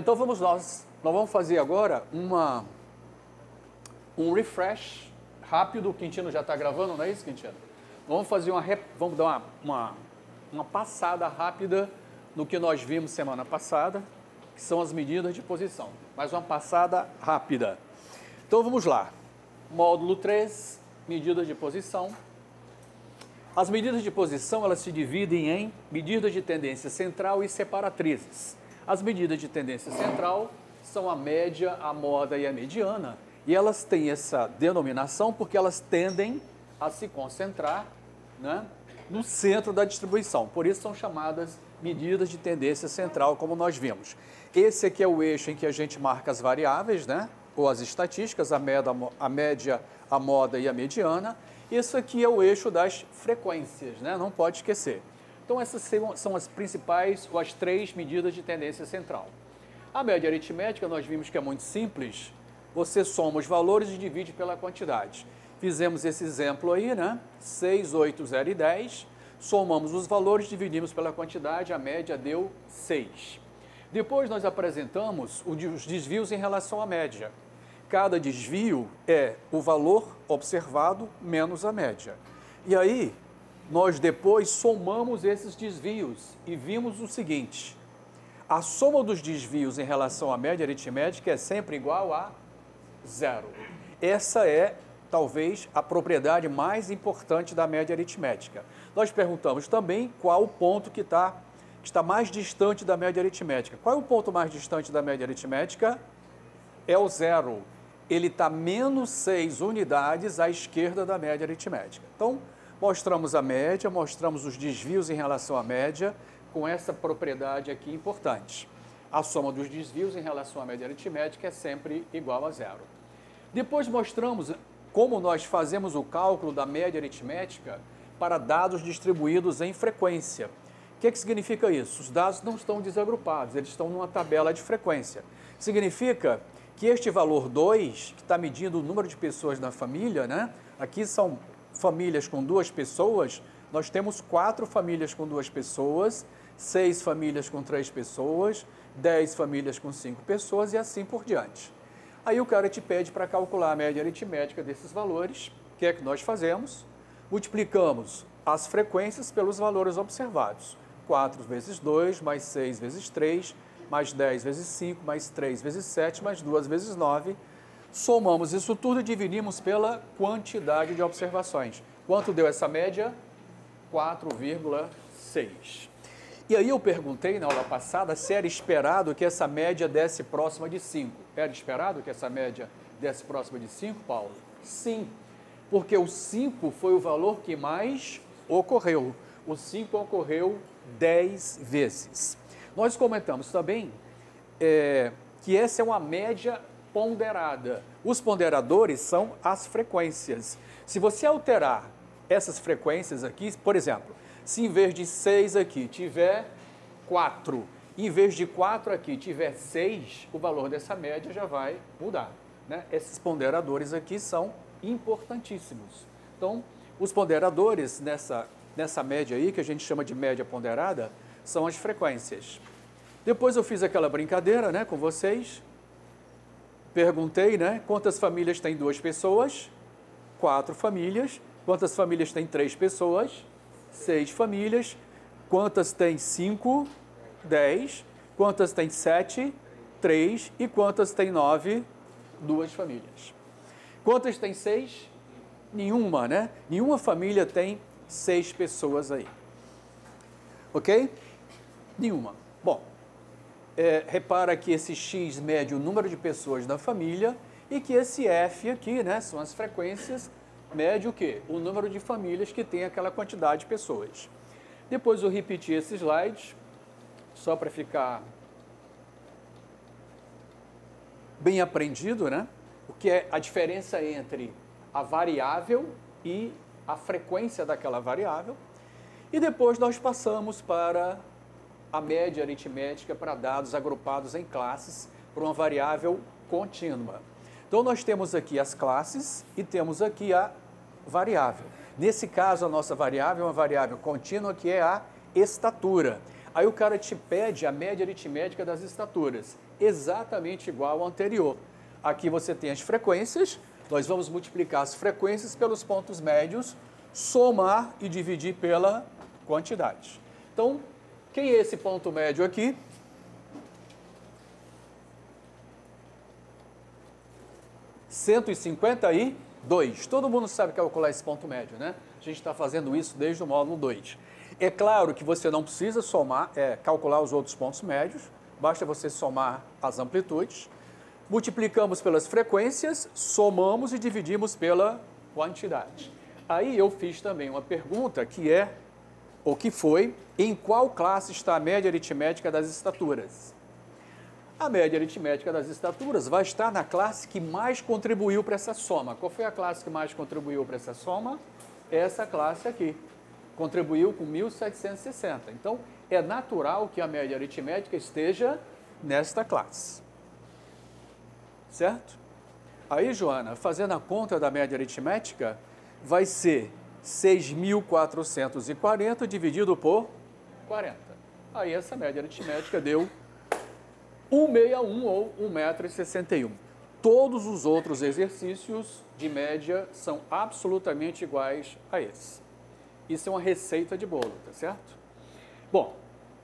Então nós vamos fazer agora um refresh rápido. O Quintino já está gravando, não é isso, Quintino? Vamos fazer vamos dar uma passada rápida no que nós vimos semana passada, que são as medidas de posição. Mas uma passada rápida. Então vamos lá. Módulo 3, medidas de posição. As medidas de posição, elas se dividem em medidas de tendência central e separatrizes. As medidas de tendência central são a média, a moda e a mediana, e elas têm essa denominação porque elas tendem a se concentrar, né, no centro da distribuição. Por isso são chamadas medidas de tendência central, como nós vimos. Esse aqui é o eixo em que a gente marca as variáveis, né, ou as estatísticas, a média, a moda e a mediana. Isso aqui é o eixo das frequências, né? Não pode esquecer. Então essas são as principais, ou as 3 medidas de tendência central. A média aritmética, nós vimos que é muito simples. Você soma os valores e divide pela quantidade. Fizemos esse exemplo aí, né? 6, 8, 0 e 10. Somamos os valores, dividimos pela quantidade, a média deu 6. Depois nós apresentamos os desvios em relação à média. Cada desvio é o valor observado menos a média. E aí, nós depois somamos esses desvios e vimos o seguinte: a soma dos desvios em relação à média aritmética é sempre igual a 0. Essa é, talvez, a propriedade mais importante da média aritmética. Nós perguntamos também qual o ponto que está mais distante da média aritmética. Qual é o ponto mais distante da média aritmética? É o 0. Ele está menos 6 unidades à esquerda da média aritmética. Então, mostramos a média, mostramos os desvios em relação à média, com essa propriedade aqui importante. A soma dos desvios em relação à média aritmética é sempre igual a 0. Depois mostramos como nós fazemos o cálculo da média aritmética para dados distribuídos em frequência. O que significa isso? Os dados não estão desagrupados, eles estão numa tabela de frequência. Significa que este valor 2, que está medindo o número de pessoas na família, né? Aqui são famílias com 2 pessoas, nós temos 4 famílias com 2 pessoas, 6 famílias com 3 pessoas, 10 famílias com 5 pessoas e assim por diante. Aí o cara te pede para calcular a média aritmética desses valores. O que é que nós fazemos? Multiplicamos as frequências pelos valores observados. 4 vezes 2, mais 6 vezes 3, mais 10 vezes 5, mais 3 vezes 7, mais 2 vezes 9. Somamos isso tudo e dividimos pela quantidade de observações. Quanto deu essa média? 4,6. E aí eu perguntei na aula passada se era esperado que essa média desse próxima de 5. Era esperado que essa média desse próxima de 5, Paulo? Sim, porque o 5 foi o valor que mais ocorreu. O 5 ocorreu 10 vezes. Nós comentamos também que essa é uma média ponderada. Os ponderadores são as frequências. Se você alterar essas frequências aqui, por exemplo, se em vez de 6 aqui tiver 4, em vez de 4 aqui tiver 6, o valor dessa média já vai mudar, né? Esses ponderadores aqui são importantíssimos. Então, os ponderadores nessa média aí, que a gente chama de média ponderada, são as frequências. Depois eu fiz aquela brincadeira, né, com vocês. Perguntei, né, quantas famílias tem 2 pessoas? 4 famílias. Quantas famílias tem 3 pessoas? 6 famílias. Quantas tem 5? 10. Quantas tem 7? 3. E quantas tem 9? 2 famílias. Quantas tem 6? Nenhuma, né? Nenhuma família tem 6 pessoas aí. Ok? Nenhuma. Bom, repara que esse X mede o número de pessoas da família e que esse F aqui, né, são as frequências, mede o quê? O número de famílias que tem aquela quantidade de pessoas. Depois eu repeti esse slide, só para ficar bem aprendido, né? O que é a diferença entre a variável e a frequência daquela variável. E depois nós passamos para a média aritmética para dados agrupados em classes por uma variável contínua. Então nós temos aqui as classes e temos aqui a variável. Nesse caso, a nossa variável é uma variável contínua que é a estatura. Aí o cara te pede a média aritmética das estaturas. exatamente igual ao anterior. Aqui você tem as frequências, nós vamos multiplicar as frequências pelos pontos médios, somar e dividir pela quantidade. Então, quem é esse ponto médio aqui? R$152. Todo mundo sabe calcular esse ponto médio, né? A gente está fazendo isso desde o módulo 2. É claro que você não precisa calcular os outros pontos médios, basta você somar as amplitudes. Multiplicamos pelas frequências, somamos e dividimos pela quantidade. Aí eu fiz também uma pergunta que foi, em qual classe está a média aritmética das estaturas? A média aritmética das estaturas vai estar na classe que mais contribuiu para essa soma. Qual foi a classe que mais contribuiu para essa soma? Essa classe aqui. Contribuiu com 1.760. Então, é natural que a média aritmética esteja nesta classe. Certo? Aí, Joana, fazendo a conta da média aritmética, vai ser 6.440 dividido por 40. Aí, essa média aritmética deu 161 ou 1,61 m. Todos os outros exercícios de média são absolutamente iguais a esse. Isso é uma receita de bolo, tá certo? Bom,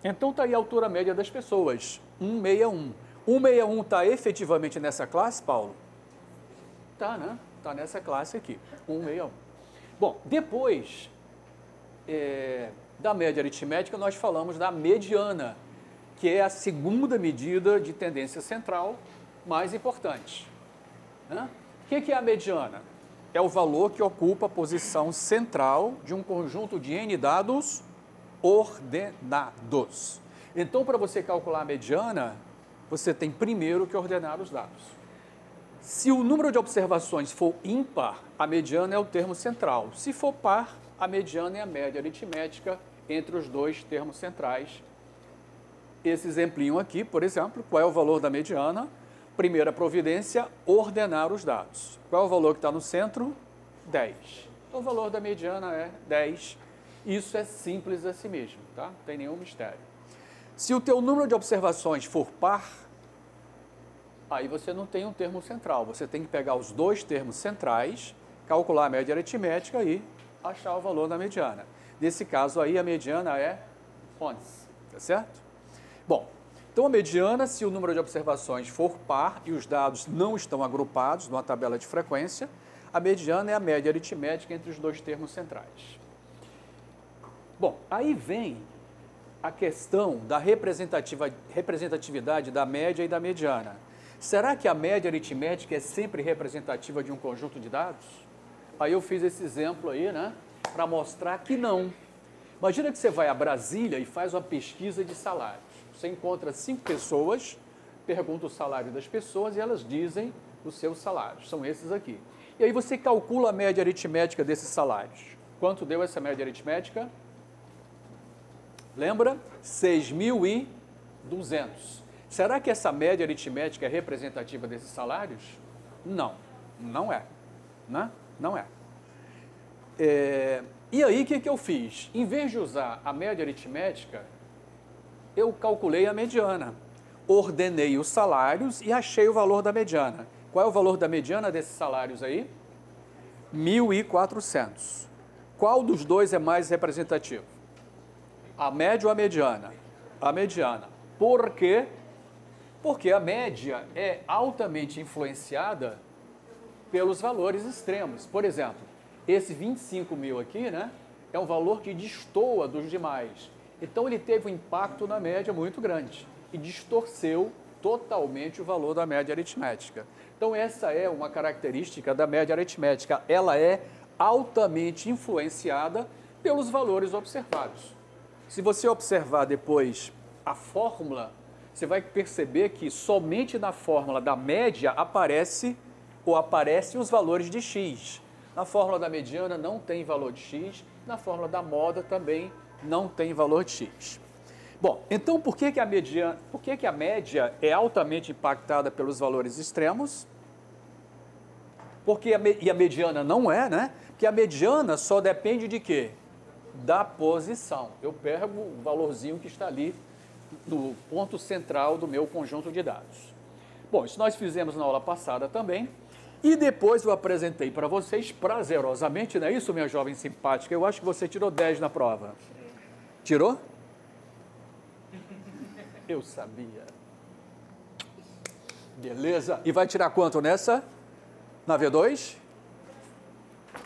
então está aí a altura média das pessoas, 161. 161 está efetivamente nessa classe, Paulo? Tá, né? Está nessa classe aqui, 161. Bom, depois da média aritmética, nós falamos da mediana, que é a segunda medida de tendência central mais importante. Né? O que é a mediana? É o valor que ocupa a posição central de um conjunto de N dados ordenados. Então, para você calcular a mediana, você tem primeiro que ordenar os dados. Se o número de observações for ímpar, a mediana é o termo central. Se for par, a mediana é a média aritmética entre os dois termos centrais. Esse exemplinho aqui, por exemplo, qual é o valor da mediana? Primeira providência, ordenar os dados. Qual é o valor que está no centro? 10. Então, o valor da mediana é 10. Isso é simples assim mesmo, tá? Não tem nenhum mistério. Se o teu número de observações for par, aí você não tem um termo central. Você tem que pegar os dois termos centrais, calcular a média aritmética e achar o valor da mediana. Nesse caso aí, a mediana é 11, tá certo? Bom, então a mediana, se o número de observações for par e os dados não estão agrupados numa tabela de frequência, a mediana é a média aritmética entre os dois termos centrais. Bom, aí vem a questão da representatividade da média e da mediana. Será que a média aritmética é sempre representativa de um conjunto de dados? Aí eu fiz esse exemplo aí, né, para mostrar que não. Imagina que você vai a Brasília e faz uma pesquisa de salários. Você encontra 5 pessoas, pergunta o salário das pessoas e elas dizem os seus salários. São esses aqui. E aí você calcula a média aritmética desses salários. Quanto deu essa média aritmética? Lembra? 6.200. Será que essa média aritmética é representativa desses salários? Não, não é. Né? Não é. E aí, o que eu fiz? Em vez de usar a média aritmética, eu calculei a mediana. Ordenei os salários e achei o valor da mediana. Qual é o valor da mediana desses salários aí? 1.400. Qual dos dois é mais representativo? A média ou a mediana? A mediana. Por quê? Porque a média é altamente influenciada pelos valores extremos. Por exemplo, esse 25 mil aqui, né, é um valor que destoa dos demais. Então, ele teve um impacto na média muito grande e distorceu totalmente o valor da média aritmética. Então, essa é uma característica da média aritmética. Ela é altamente influenciada pelos valores observados. Se você observar depois a fórmula, você vai perceber que somente na fórmula da média aparecem os valores de x. Na fórmula da mediana não tem valor de x, na fórmula da moda também não tem valor de x. Bom, então por que a média é altamente impactada pelos valores extremos? E a mediana não é, né? Porque a mediana só depende de quê? Da posição. Eu pego o valorzinho que está ali no ponto central do meu conjunto de dados. Bom, isso nós fizemos na aula passada também. E depois eu apresentei para vocês prazerosamente, não é isso, minha jovem simpática? Eu acho que você tirou 10 na prova. Tirou? Eu sabia. Beleza. E vai tirar quanto nessa? Na V2?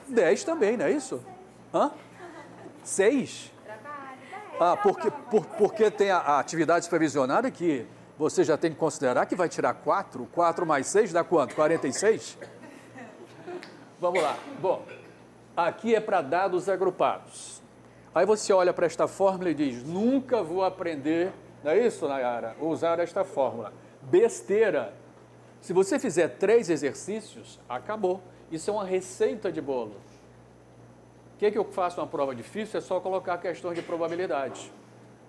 10 também, não é isso? Hã? 6? Ah, porque tem a atividade supervisionada que você já tem que considerar que vai tirar 4. 4 mais 6 dá quanto? 46? Vamos lá. Bom, aqui é para dados agrupados. Aí você olha para esta fórmula e diz, nunca vou aprender, não é isso, Nayara? Usar esta fórmula. Besteira. Se você fizer 3 exercícios, acabou. Isso é uma receita de bolo. O que eu faço uma prova difícil? É só colocar questões de probabilidade.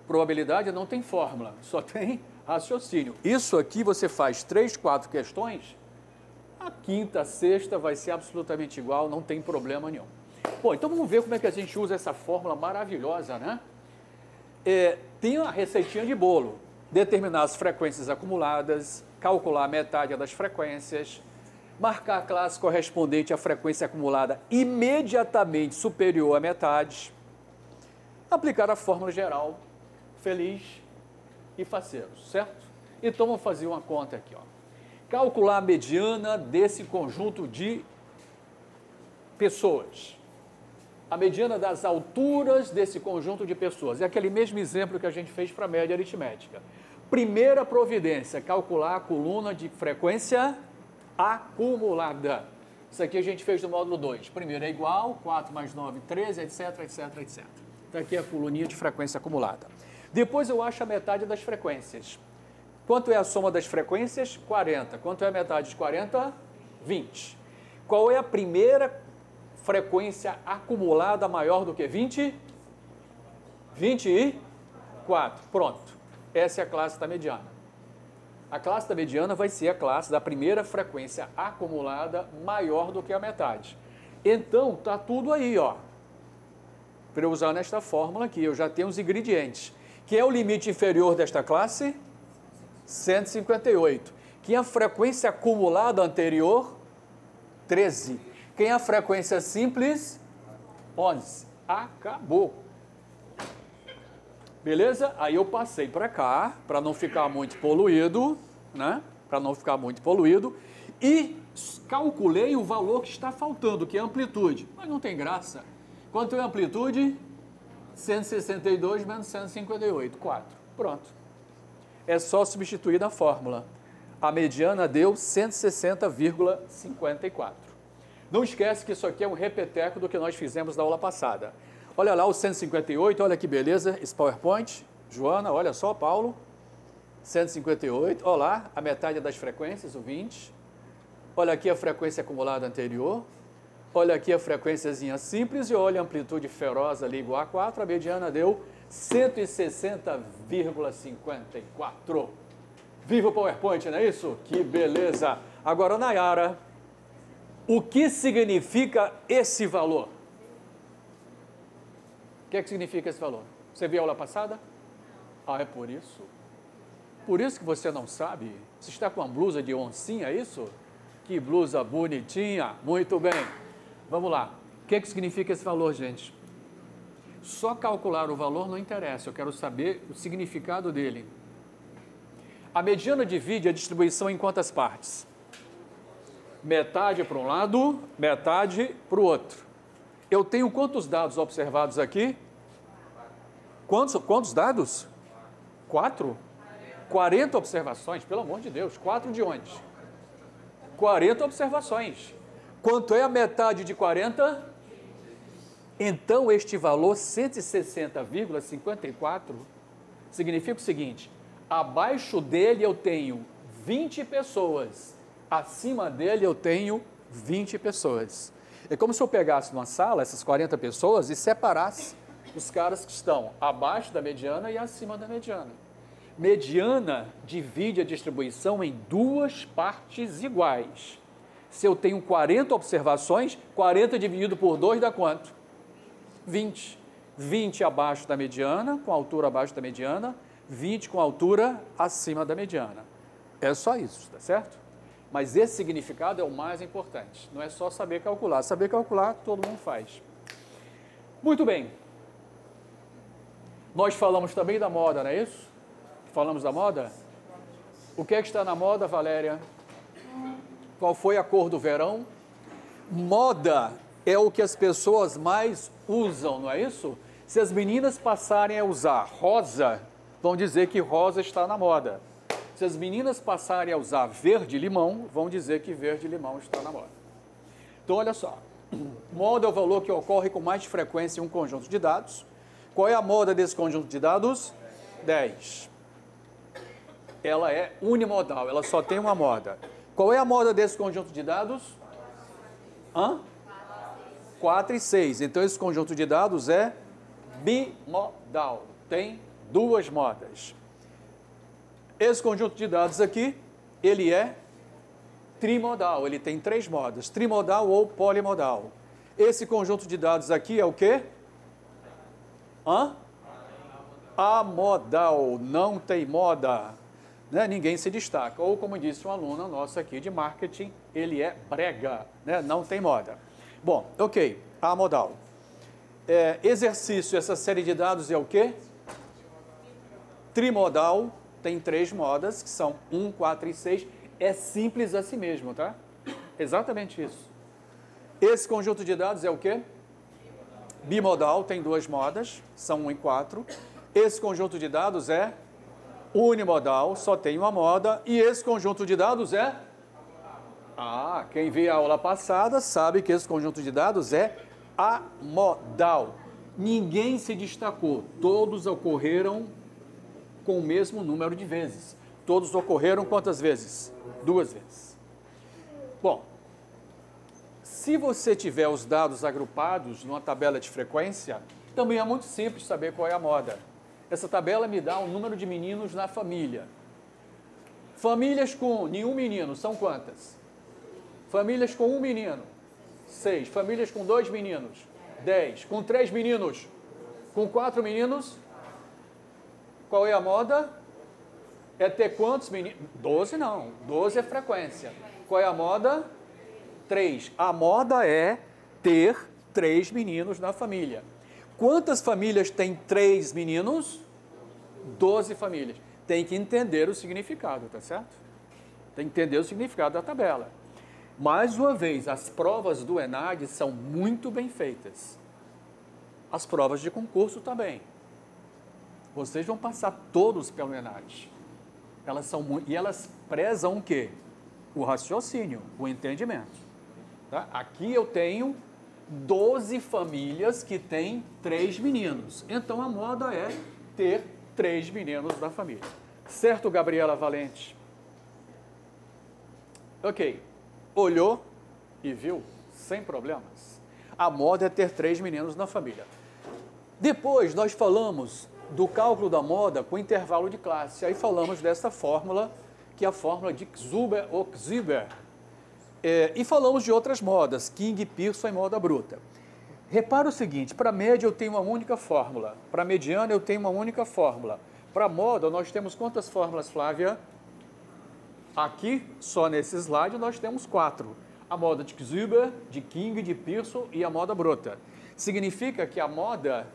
Probabilidade não tem fórmula, só tem raciocínio. Isso aqui você faz 3, 4 questões, a quinta, a sexta vai ser absolutamente igual, não tem problema nenhum. Bom, então vamos ver como é que a gente usa essa fórmula maravilhosa, né? Tem uma receitinha de bolo. Determinar as frequências acumuladas, calcular a metade das frequências, marcar a classe correspondente à frequência acumulada imediatamente superior à metade, aplicar a fórmula geral, feliz e faceiro, certo? Então vamos fazer uma conta aqui, ó. Calcular a mediana desse conjunto de pessoas. A mediana das alturas desse conjunto de pessoas. É aquele mesmo exemplo que a gente fez para a média aritmética. Primeira providência, calcular a coluna de frequência acumulada. Isso aqui a gente fez no módulo 2. Primeiro é igual, 4 mais 9, 13, etc, etc, etc. Então aqui é a coluninha de frequência acumulada. Depois eu acho a metade das frequências. Quanto é a soma das frequências? 40. Quanto é a metade de 40? 20. Qual é a primeira frequência acumulada maior do que 20? 24. Pronto. Essa é a classe da mediana. A classe da mediana vai ser a classe da primeira frequência acumulada maior do que a metade. Então, tá tudo aí, ó. Para eu usar nesta fórmula aqui, eu já tenho os ingredientes. Que é o limite inferior desta classe? 158. Quem é a frequência acumulada anterior? 13. Quem é a frequência simples? 11. Acabou. Beleza? Aí eu passei para cá, para não ficar muito poluído, né? Para não ficar muito poluído. E calculei o valor que está faltando, que é a amplitude. Mas não tem graça. Quanto é a amplitude? 162 menos 158. 4. Pronto. É só substituir na fórmula. A mediana deu 160,54. Não esquece que isso aqui é um repeteco do que nós fizemos na aula passada. Olha lá o 158, olha que beleza, esse PowerPoint. Joana, olha só, Paulo. 158, olha lá, a metade das frequências, o 20. Olha aqui a frequência acumulada anterior. Olha aqui a frequênciazinha simples e olha a amplitude feroz ali igual a 4. A mediana deu 160,54. Viva o PowerPoint, não é isso? Que beleza! Agora, Nayara, o que significa esse valor? O que é que significa esse valor? Você viu a aula passada? Ah, é por isso? Por isso que você não sabe? Você está com uma blusa de oncinha, é isso? Que blusa bonitinha! Muito bem. Vamos lá. O que é que significa esse valor, gente? Só calcular o valor não interessa, eu quero saber o significado dele. A mediana divide a distribuição em quantas partes? Metade para um lado, metade para o outro. Eu tenho quantos dados observados aqui? Quantos dados? 4? 40 observações, pelo amor de Deus. 4 de onde? 40 observações. Quanto é a metade de 40? Então, este valor 160,54 significa o seguinte: abaixo dele eu tenho 20 pessoas, acima dele eu tenho 20 pessoas. É como se eu pegasse numa sala essas 40 pessoas e separasse os caras que estão abaixo da mediana e acima da mediana. Mediana divide a distribuição em duas partes iguais. Se eu tenho 40 observações, 40 dividido por 2 dá quanto? 20. 20 abaixo da mediana, com altura abaixo da mediana, 20 com altura acima da mediana. É só isso, tá certo? Mas esse significado é o mais importante. Não é só saber calcular. Saber calcular, todo mundo faz. Muito bem. Nós falamos também da moda, não é isso? Falamos da moda? O que é que está na moda, Valéria? Qual foi a cor do verão? Moda é o que as pessoas mais usam, não é isso? Se as meninas passarem a usar rosa, vão dizer que rosa está na moda. Se as meninas passarem a usar verde-limão, vão dizer que verde-limão está na moda. Então, olha só. Moda é o valor que ocorre com mais frequência em um conjunto de dados. Qual é a moda desse conjunto de dados? 10. Ela é unimodal, ela só tem uma moda. Qual é a moda desse conjunto de dados? 4 e 6. Então, esse conjunto de dados é bimodal. Tem duas modas. Esse conjunto de dados aqui, ele é trimodal. Ele tem 3 modas. Trimodal ou polimodal. Esse conjunto de dados aqui é o quê? Amodal. Não tem moda. Né? Ninguém se destaca. Ou, como disse uma aluna nossa aqui de marketing, ele é brega. Né? Não tem moda. Bom, ok. Amodal. Exercício, essa série de dados é o quê? Trimodal. Tem 3 modas, que são 1, 4 e 6. É simples assim mesmo, tá? Exatamente isso. Esse conjunto de dados é o quê? Bimodal, tem 2 modas, são 1 e 4. Esse conjunto de dados é unimodal, só tem uma moda. E esse conjunto de dados é... quem viu a aula passada sabe que esse conjunto de dados é amodal. Ninguém se destacou, todos ocorreram com o mesmo número de vezes. Todos ocorreram quantas vezes? 2 vezes. Bom, se você tiver os dados agrupados numa tabela de frequência, também é muito simples saber qual é a moda. Essa tabela me dá o número de meninos na família. Famílias com nenhum menino são quantas? Famílias com 1 menino, 6. Famílias com 2 meninos, 10. Com 3 meninos, com 4 meninos, qual é a moda? É ter quantos meninos? 12 não, 12 é frequência. Qual é a moda? 3. A moda é ter 3 meninos na família. Quantas famílias têm 3 meninos? 12 famílias. Tem que entender o significado, tá certo? Tem que entender o significado da tabela. Mais uma vez, as provas do ENAD são muito bem feitas. As provas de concurso também. Vocês vão passar todos pelo ENAD. E elas prezam o quê? O raciocínio, o entendimento. Tá? Aqui eu tenho 12 famílias que têm 3 meninos. Então, a moda é ter 3 meninos na família. Certo, Gabriela Valente? Ok. Olhou e viu, sem problemas. A moda é ter 3 meninos na família. Depois, nós falamos do cálculo da moda com intervalo de classe. Aí falamos dessa fórmula, que é a fórmula de Xuber ou Xuber. E falamos de outras modas, King, Pearson e moda bruta. Repara o seguinte, para média eu tenho uma única fórmula, para mediana eu tenho uma única fórmula. Para moda nós temos quantas fórmulas, Flávia? Aqui, só nesse slide, nós temos 4. A moda de Xuber, de King, de Pearson e a moda bruta. Significa que a moda,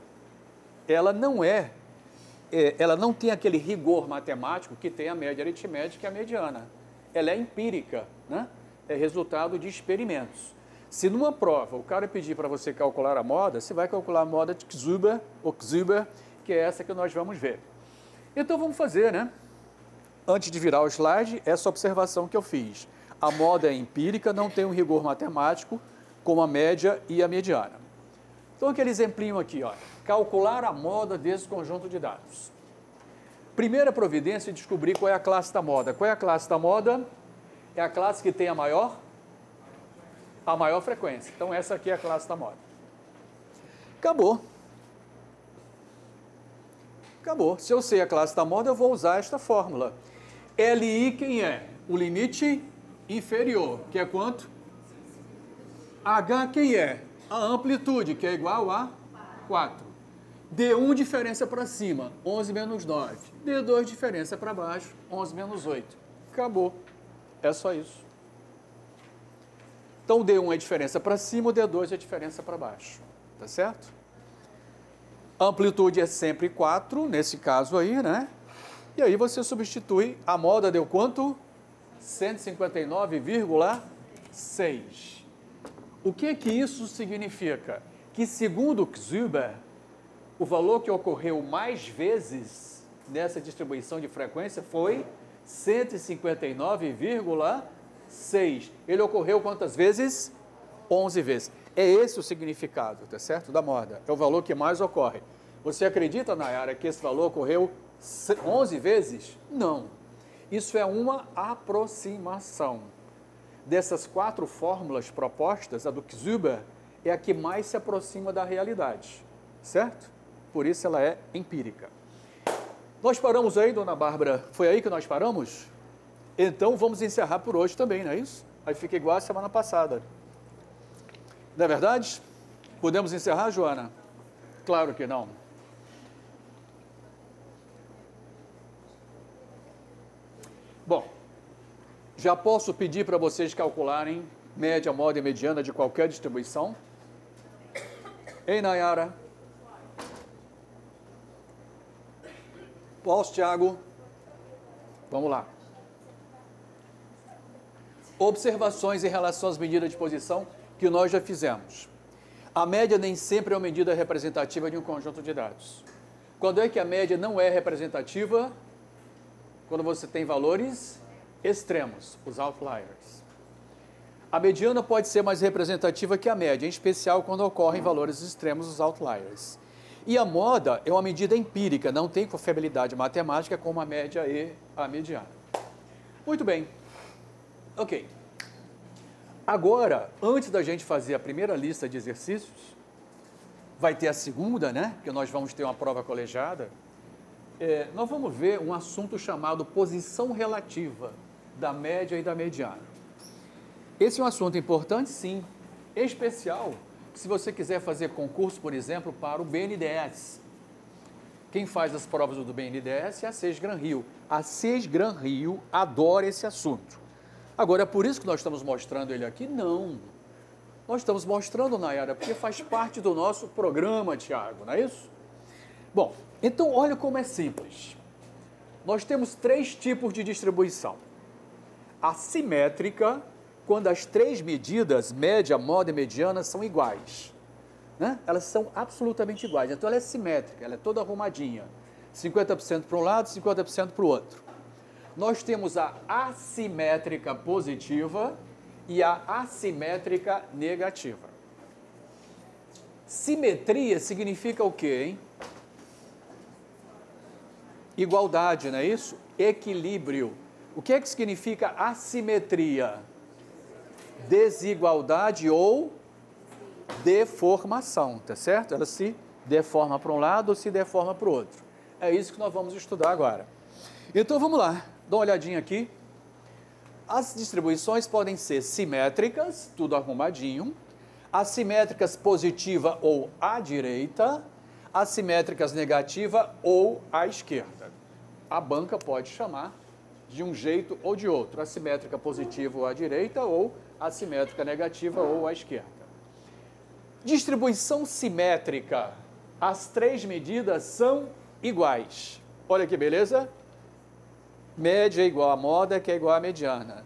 ela não tem aquele rigor matemático que tem a média aritmética e a mediana. Ela é empírica, né? É resultado de experimentos. Se numa prova o cara pedir para você calcular a moda, você vai calcular a moda de Xuber ou Xuber, que é essa que nós vamos ver. Então vamos fazer, né? Antes de virar o slide, essa observação que eu fiz. A moda é empírica, não tem um rigor matemático, como a média e a mediana. Então aquele exemplinho aqui, ó, calcular a moda desse conjunto de dados. Primeira providência é descobrir qual é a classe da moda. Qual é a classe da moda? É a classe que tem a maior frequência. Então, essa aqui é a classe da moda. Acabou. Acabou. Se eu sei a classe da moda, eu vou usar esta fórmula. LI quem é? O limite inferior, que é quanto? H quem é? A amplitude, que é igual a 4. D1 diferença para cima, 11 menos 9. D2 diferença para baixo, 11 menos 8. Acabou. É só isso. Então, o D1 é diferença para cima, o D2 é diferença para baixo. Tá certo? A amplitude é sempre 4, nesse caso aí, né? E aí você substitui, a moda deu quanto? 159,6. O que isso significa? Que segundo Xuber, o valor que ocorreu mais vezes nessa distribuição de frequência foi 159,6. Ele ocorreu quantas vezes? 11 vezes. É esse o significado, tá certo? Da moda. É o valor que mais ocorre. Você acredita, Nayara, que esse valor ocorreu 11 vezes? Não. Isso é uma aproximação. Dessas 4 fórmulas propostas, a do Xuber é a que mais se aproxima da realidade, certo? Por isso ela é empírica. Nós paramos aí, dona Bárbara? Foi aí que nós paramos? Então vamos encerrar por hoje também, não é isso? Aí fica igual a semana passada. Não é verdade? Podemos encerrar, Joana? Claro que não. Bom, já posso pedir para vocês calcularem média, moda e mediana de qualquer distribuição? Ei, Nayara? Posso, Thiago? Vamos lá. Observações em relação às medidas de posição que nós já fizemos. A média nem sempre é uma medida representativa de um conjunto de dados. Quando é que a média não é representativa? Quando você tem valores extremos, os outliers. A mediana pode ser mais representativa que a média, em especial quando ocorrem valores extremos, os outliers. E a moda é uma medida empírica, não tem confiabilidade matemática como a média e a mediana. Muito bem. Ok. Agora, antes da gente fazer a primeira lista de exercícios, vai ter a segunda, né? Porque nós vamos ter uma prova colegiada. Nós vamos ver um assunto chamado posição relativa da média e da mediana. Esse é um assunto importante, sim, em especial se você quiser fazer concurso, por exemplo, para o BNDES. Quem faz as provas do BNDES é a Sesgran Rio. A Sesgran Rio adora esse assunto. Agora, é por isso que nós estamos mostrando ele aqui? Não. Nós estamos mostrando, Nayara, porque faz parte do nosso programa, Tiago, não é isso? Bom, então olha como é simples. Nós temos 3 tipos de distribuição. A simétrica, quando as 3 medidas, média, moda e mediana, são iguais. Né? Elas são absolutamente iguais. Então ela é simétrica, ela é toda arrumadinha. 50% para um lado, 50% para o outro. Nós temos a assimétrica positiva e a assimétrica negativa. Simetria significa o quê, hein? Igualdade, não é isso? Equilíbrio. O que é que significa assimetria? Desigualdade ou deformação, tá certo? Ela se deforma para um lado ou se deforma para o outro. É isso que nós vamos estudar agora. Então vamos lá, dá uma olhadinha aqui. As distribuições podem ser simétricas, tudo arrumadinho, assimétricas positiva ou à direita, assimétricas negativa ou à esquerda. A banca pode chamar de um jeito ou de outro, assimétrica positiva ou à direita ou assimétrica negativa ou à esquerda. Distribuição simétrica, as 3 medidas são iguais. Olha que beleza? Média é igual a moda, que é igual a mediana.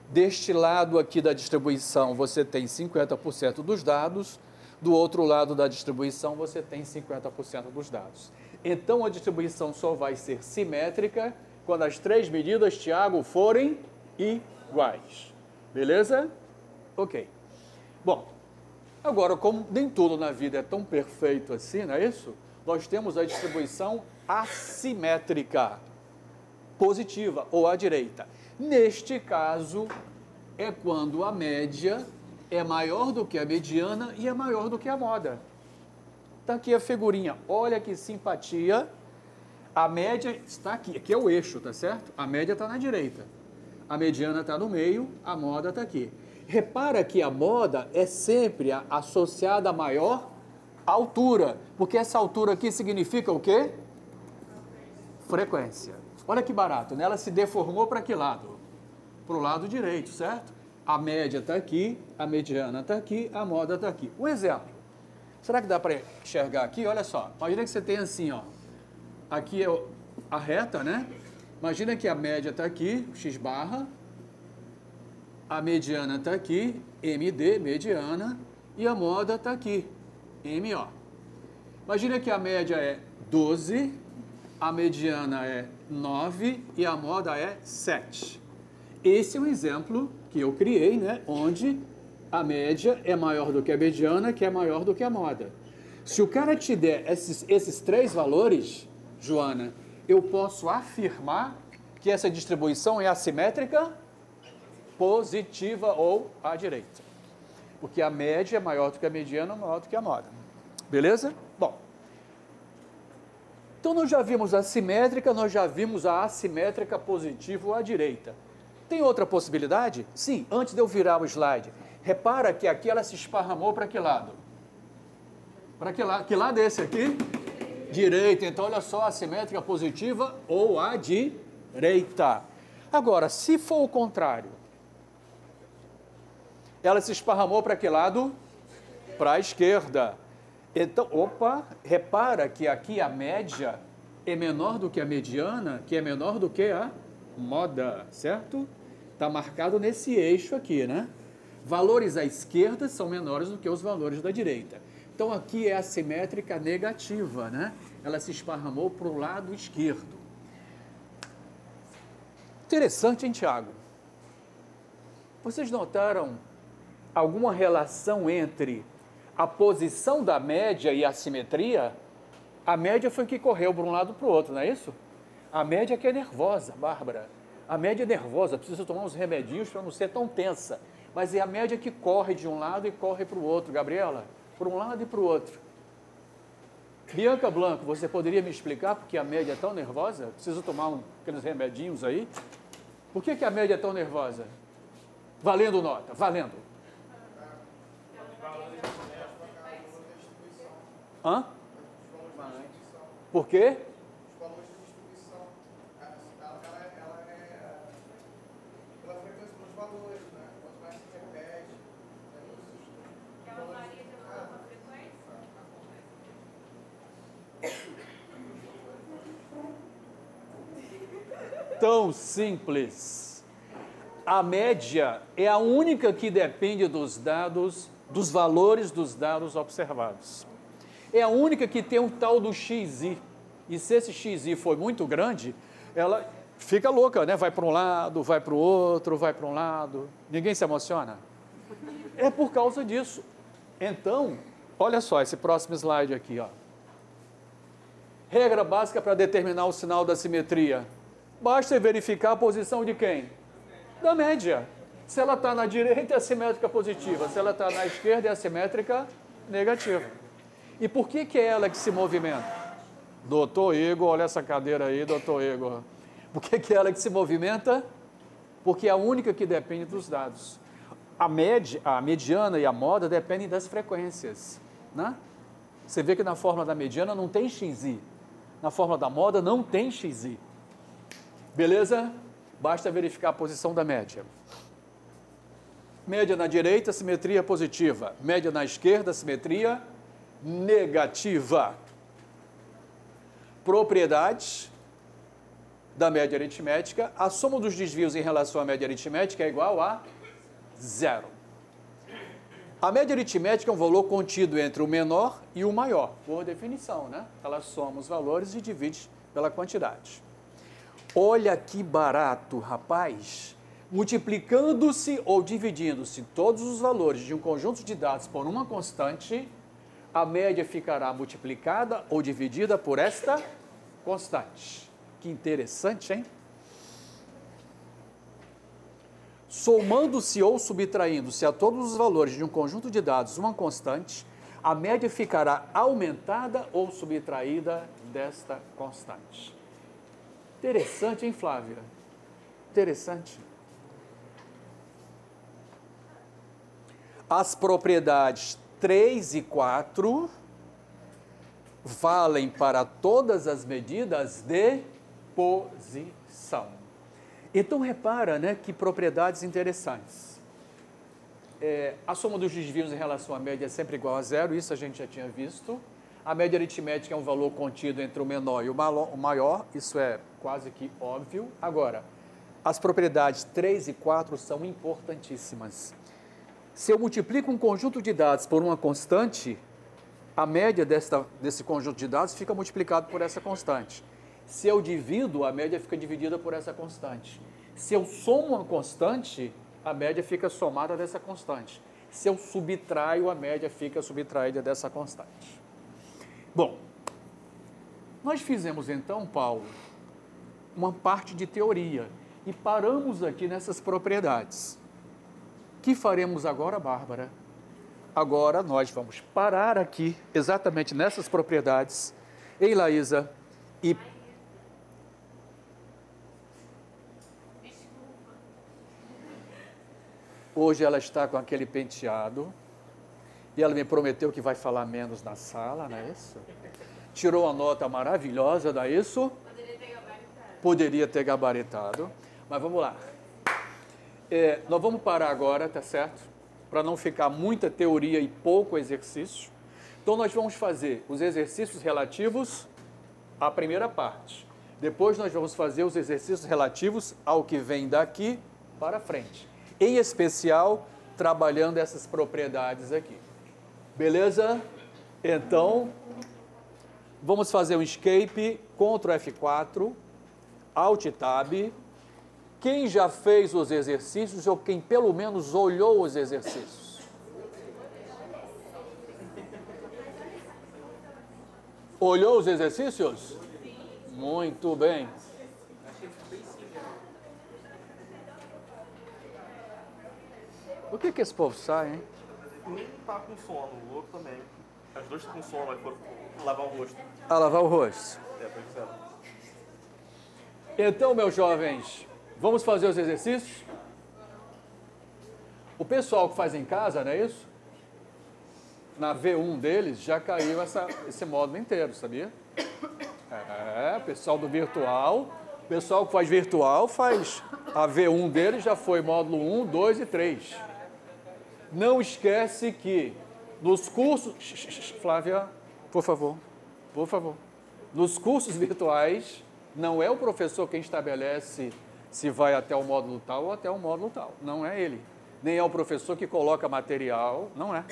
Deste lado aqui da distribuição, você tem 50% dos dados, do outro lado da distribuição, você tem 50% dos dados. Então, a distribuição só vai ser simétrica quando as 3 medidas, Tiago, forem iguais. Beleza? Ok. Bom, agora, como nem tudo na vida é tão perfeito assim, não é isso? Nós temos a distribuição assimétrica, positiva ou à direita. Neste caso, é quando a média é maior do que a mediana e é maior do que a moda. Está aqui a figurinha. Olha que simpatia. A média está aqui. Aqui é o eixo, tá certo? A média está na direita. A mediana está no meio, a moda está aqui. Repara que a moda é sempre associada a maior altura, porque essa altura aqui significa o quê? Frequência. Olha que barato, né? Ela se deformou para que lado? Para o lado direito, certo? A média está aqui, a mediana está aqui, a moda está aqui. Um exemplo. Será que dá para enxergar aqui? Olha só, imagina que você tem assim, ó. Aqui é a reta, né? Imagina que a média está aqui, x barra, a mediana está aqui, MD, mediana, e a moda está aqui, MO. Imagina que a média é 12, a mediana é 9 e a moda é 7. Esse é um exemplo que eu criei, né? Onde a média é maior do que a mediana, que é maior do que a moda. Se o cara te der esses três valores, Joana, eu posso afirmar que essa distribuição é assimétrica, positiva ou à direita. Porque a média é maior do que a mediana, maior do que a moda. Beleza? Bom. Então nós já vimos a simétrica, nós já vimos a assimétrica positiva ou à direita. Tem outra possibilidade? Sim, antes de eu virar o slide. Repara que aqui ela se esparramou para que lado? Para que lado? Que lado é esse aqui? Direita. Então, olha só, assimétrica positiva ou à direita. Agora, se for o contrário, ela se esparramou para que lado? Para a esquerda. Então, opa, repara que aqui a média é menor do que a mediana, que é menor do que a moda, certo? Está marcado nesse eixo aqui, né? Valores à esquerda são menores do que os valores da direita. Então, aqui é a assimétrica negativa, né? Ela se esparramou para o lado esquerdo. Interessante, hein, Tiago? Vocês notaram alguma relação entre a posição da média e a simetria? A média foi que correu para um lado para o outro, não é isso? A média que é nervosa, Bárbara. A média é nervosa, precisa tomar uns remedinhos para não ser tão tensa. Mas é a média que corre de um lado e corre para o outro, Gabriela. Por um lado e para o outro. Bianca Blanco, você poderia me explicar por que a média é tão nervosa? Preciso tomar aqueles remedinhos aí? Por que a média é tão nervosa? Valendo nota, valendo. Hã? Por quê? Tão simples. A média é a única que depende dos dados, dos valores dos dados observados. É a única que tem um tal do XI. E se esse XI for muito grande, ela fica louca, né? Vai para um lado, vai para o outro, vai para um lado. Ninguém se emociona? É por causa disso. Então, olha só esse próximo slide aqui, ó. Regra básica para determinar o sinal da simetria. Basta verificar a posição de quem? Da média. Se ela está na direita, é assimétrica positiva. Se ela está na esquerda, é assimétrica negativa. E por que é ela que se movimenta? Doutor Igor, olha essa cadeira aí, doutor Igor. Por que é ela que se movimenta? Porque é a única que depende dos dados. A mediana e a moda dependem das frequências, né? Você vê que na fórmula da mediana não tem XI. Na fórmula da moda não tem XI. Beleza? Basta verificar a posição da média. Média na direita, simetria positiva. Média na esquerda, simetria negativa. Propriedades da média aritmética. A soma dos desvios em relação à média aritmética é igual a zero. A média aritmética é um valor contido entre o menor e o maior, por definição, né? Ela soma os valores e divide pela quantidade. Olha que barato, rapaz! Multiplicando-se ou dividindo-se todos os valores de um conjunto de dados por uma constante, a média ficará multiplicada ou dividida por esta constante. Que interessante, hein? Somando-se ou subtraindo-se a todos os valores de um conjunto de dados uma constante, a média ficará aumentada ou subtraída desta constante. Interessante, hein, Flávia? Interessante. As propriedades 3 e 4 valem para todas as medidas de posição. Então, repara, né, que propriedades interessantes. A soma dos desvios em relação à média é sempre igual a zero, isso a gente já tinha visto. A média aritmética é um valor contido entre o menor e o maior, isso é quase que óbvio. Agora, as propriedades 3 e 4 são importantíssimas. Se eu multiplico um conjunto de dados por uma constante, a média desse conjunto de dados fica multiplicado por essa constante. Se eu divido, a média fica dividida por essa constante. Se eu somo uma constante, a média fica somada dessa constante. Se eu subtraio, a média fica subtraída dessa constante. Bom, nós fizemos então, Paulo, uma parte de teoria e paramos aqui nessas propriedades. O que faremos agora, Bárbara? Agora nós vamos parar aqui, exatamente nessas propriedades, em Laísa, e... Hoje ela está com aquele penteado e ela me prometeu que vai falar menos na sala, não é isso? Tirou uma nota maravilhosa, não é isso? Poderia ter gabaritado. Poderia ter gabaritado, mas vamos lá. Nós vamos parar agora, tá certo? Para não ficar muita teoria e pouco exercício. Então nós vamos fazer os exercícios relativos à primeira parte. Depois nós vamos fazer os exercícios relativos ao que vem daqui para frente. Em especial, trabalhando essas propriedades aqui. Beleza? Então, vamos fazer um escape, Ctrl F4, Alt Tab. Quem já fez os exercícios ou quem pelo menos olhou os exercícios? Olhou os exercícios? Muito bem. Por que esse povo sai, hein? Um tá com sono, o outro também. As duas estão com sono, aí foram lavar o rosto. A lavar o rosto. Pois é. Então, meus jovens, vamos fazer os exercícios? O pessoal que faz em casa, não é isso? Na V1 deles já caiu esse módulo inteiro, sabia? Pessoal do virtual. O pessoal que faz virtual faz a V1 deles, já foi módulo 1, 2 e 3. Não esquece que nos cursos... Flávia, por favor. Nos cursos virtuais, não é o professor quem estabelece se vai até o módulo tal ou até o módulo tal. Não é ele. Nem é o professor que coloca material, não é.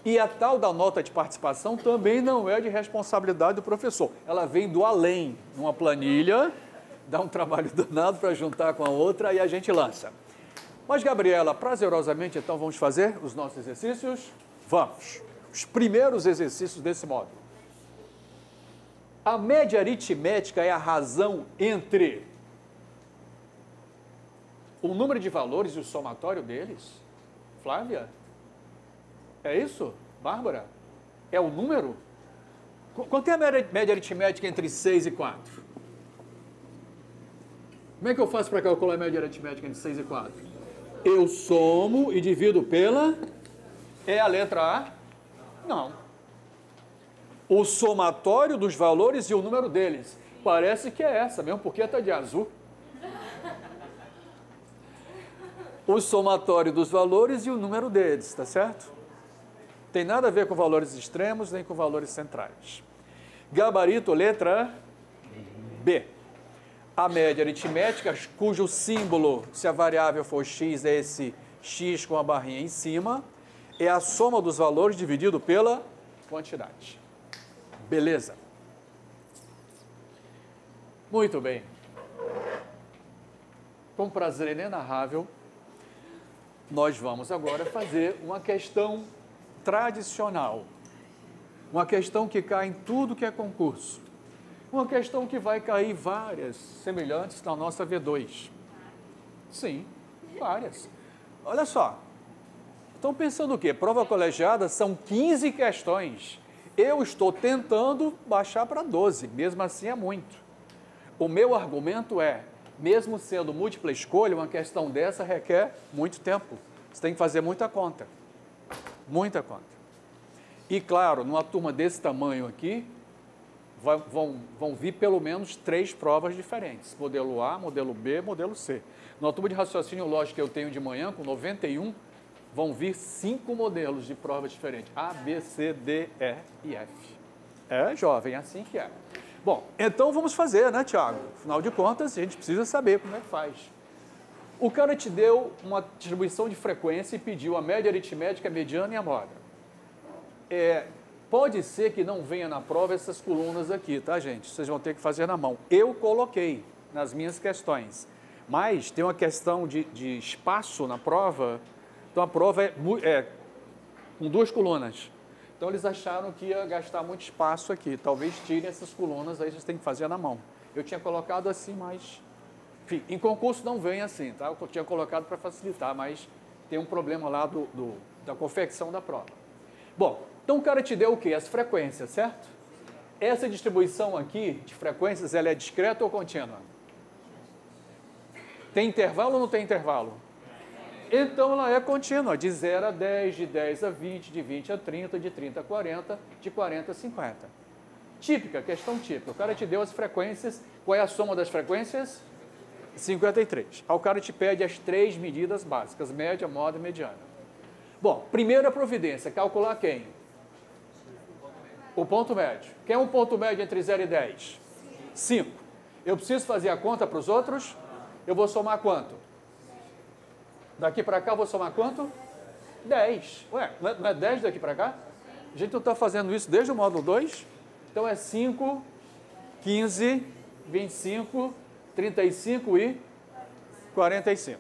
E a tal da nota de participação também não é de responsabilidade do professor. Ela vem do além, numa planilha, dá um trabalho danado para juntar com a outra e a gente lança. Mas, Gabriela, prazerosamente, então, vamos fazer os nossos exercícios? Vamos. Os primeiros exercícios desse módulo. A média aritmética é a razão entre o número de valores e o somatório deles? Flávia? É isso? Bárbara? É o número? Quanto é a média aritmética entre 6 e 4? Como é que eu faço para calcular a média aritmética entre 6 e 4? Eu somo e divido pela... É a letra A? Não. O somatório dos valores e o número deles. Parece que é essa mesmo, porque está de azul. O somatório dos valores e o número deles, tá certo? Tem nada a ver com valores extremos nem com valores centrais. Gabarito, letra B. A média aritmética, cujo símbolo, se a variável for x, é esse x com a barrinha em cima, é a soma dos valores dividido pela quantidade. Beleza? Muito bem. Com prazer inenarrável, nós vamos agora fazer uma questão tradicional. Uma questão que cai em tudo que é concurso. Uma questão que vai cair várias semelhantes na nossa V2. Sim, várias. Olha só. Estão pensando o quê? Prova colegiada são 15 questões. Eu estou tentando baixar para 12, mesmo assim é muito. O meu argumento é, mesmo sendo múltipla escolha, uma questão dessa requer muito tempo. Você tem que fazer muita conta. Muita conta. E claro, numa turma desse tamanho aqui, vão vir pelo menos 3 provas diferentes. Modelo A, modelo B, modelo C. Na turma de raciocínio lógico que eu tenho de manhã, com 91, vão vir 5 modelos de provas diferentes. A, B, C, D, E e F. É, jovem, é assim que é. Bom, então vamos fazer, né, Tiago? Afinal de contas, a gente precisa saber como é que faz. O cara te deu uma distribuição de frequência e pediu a média aritmética, a mediana e a moda. Pode ser que não venha na prova essas colunas aqui, tá, gente? Vocês vão ter que fazer na mão. Eu coloquei nas minhas questões, mas tem uma questão de espaço na prova, então a prova é com 2 colunas. Então eles acharam que ia gastar muito espaço aqui, talvez tirem essas colunas, aí vocês têm que fazer na mão. Eu tinha colocado assim, mas... Enfim, em concurso não vem assim, tá? Eu tinha colocado para facilitar, mas tem um problema lá da confecção da prova. Bom, então o cara te deu o quê? As frequências, certo? Essa distribuição aqui de frequências, ela é discreta ou contínua? Tem intervalo ou não tem intervalo? Então ela é contínua, de 0 a 10, de 10 a 20, de 20 a 30, de 30 a 40, de 40 a 50. Típica, questão típica. O cara te deu as frequências, qual é a soma das frequências? 53. Aí o cara te pede as 3 medidas básicas, média, moda e mediana. Bom, primeira providência, calcular quem? O ponto médio. Quem é um ponto médio entre 0 e 10? 5. Eu preciso fazer a conta para os outros? Eu vou somar quanto? Daqui para cá eu vou somar quanto? 10. Ué, não é 10 daqui para cá? A gente não está fazendo isso desde o módulo 2? Então é 5, 15, 25, 35 e 45.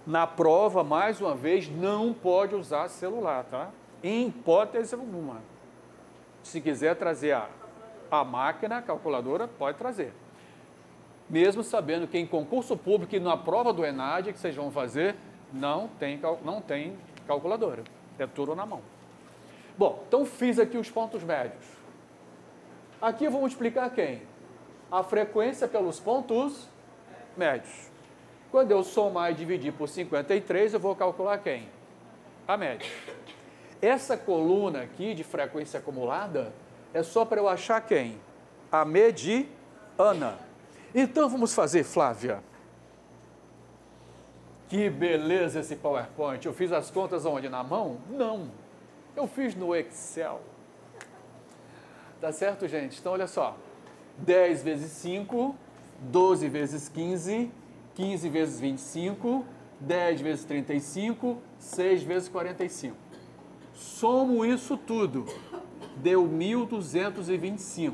Na prova, mais uma vez, não pode usar celular, tá? Em hipótese alguma. Se quiser trazer a máquina, a calculadora, pode trazer. Mesmo sabendo que em concurso público e na prova do ENAD que vocês vão fazer, não tem calculadora. É tudo na mão. Bom, então fiz aqui os pontos médios. Aqui eu vou multiplicar quem? A frequência pelos pontos médios. Quando eu somar e dividir por 53, eu vou calcular quem? A média. Essa coluna aqui de frequência acumulada é só para eu achar quem? A mediana. Então vamos fazer, Flávia. Que beleza esse PowerPoint. Eu fiz as contas onde? Na mão? Não. Eu fiz no Excel. Tá certo, gente? Então olha só. 10 vezes 5, 12 vezes 15, 15 vezes 25, 10 vezes 35, 6 vezes 45. Somo isso tudo, deu 1.225.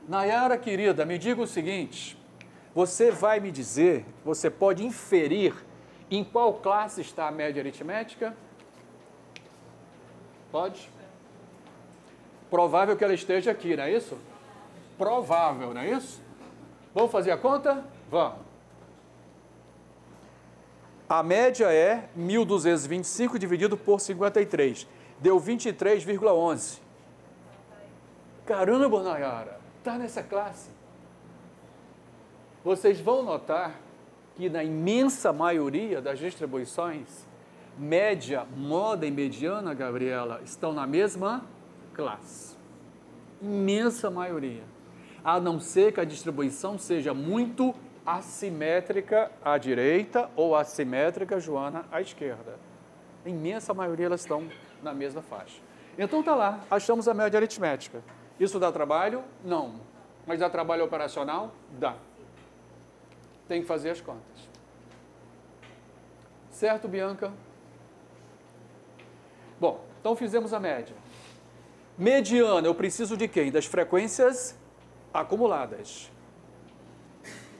Nayara, querida, me diga o seguinte, você vai me dizer, você pode inferir em qual classe está a média aritmética? Pode? Provável que ela esteja aqui, não é isso? Provável, não é isso? Vamos fazer a conta? Vamos. A média é 1.225 dividido por 53. Deu 23,11. Caramba, Nayara, está nessa classe. Vocês vão notar que na imensa maioria das distribuições, média, moda e mediana, Gabriela, estão na mesma classe. Imensa maioria. A não ser que a distribuição seja muito assimétrica à direita ou assimétrica, Joana, à esquerda. A imensa maioria elas estão na mesma faixa. Então tá lá, achamos a média aritmética. Isso dá trabalho? Não. Mas dá trabalho operacional? Dá. Tem que fazer as contas. Certo, Bianca? Bom, então fizemos a média. Mediana, eu preciso de quem? Das frequências acumuladas.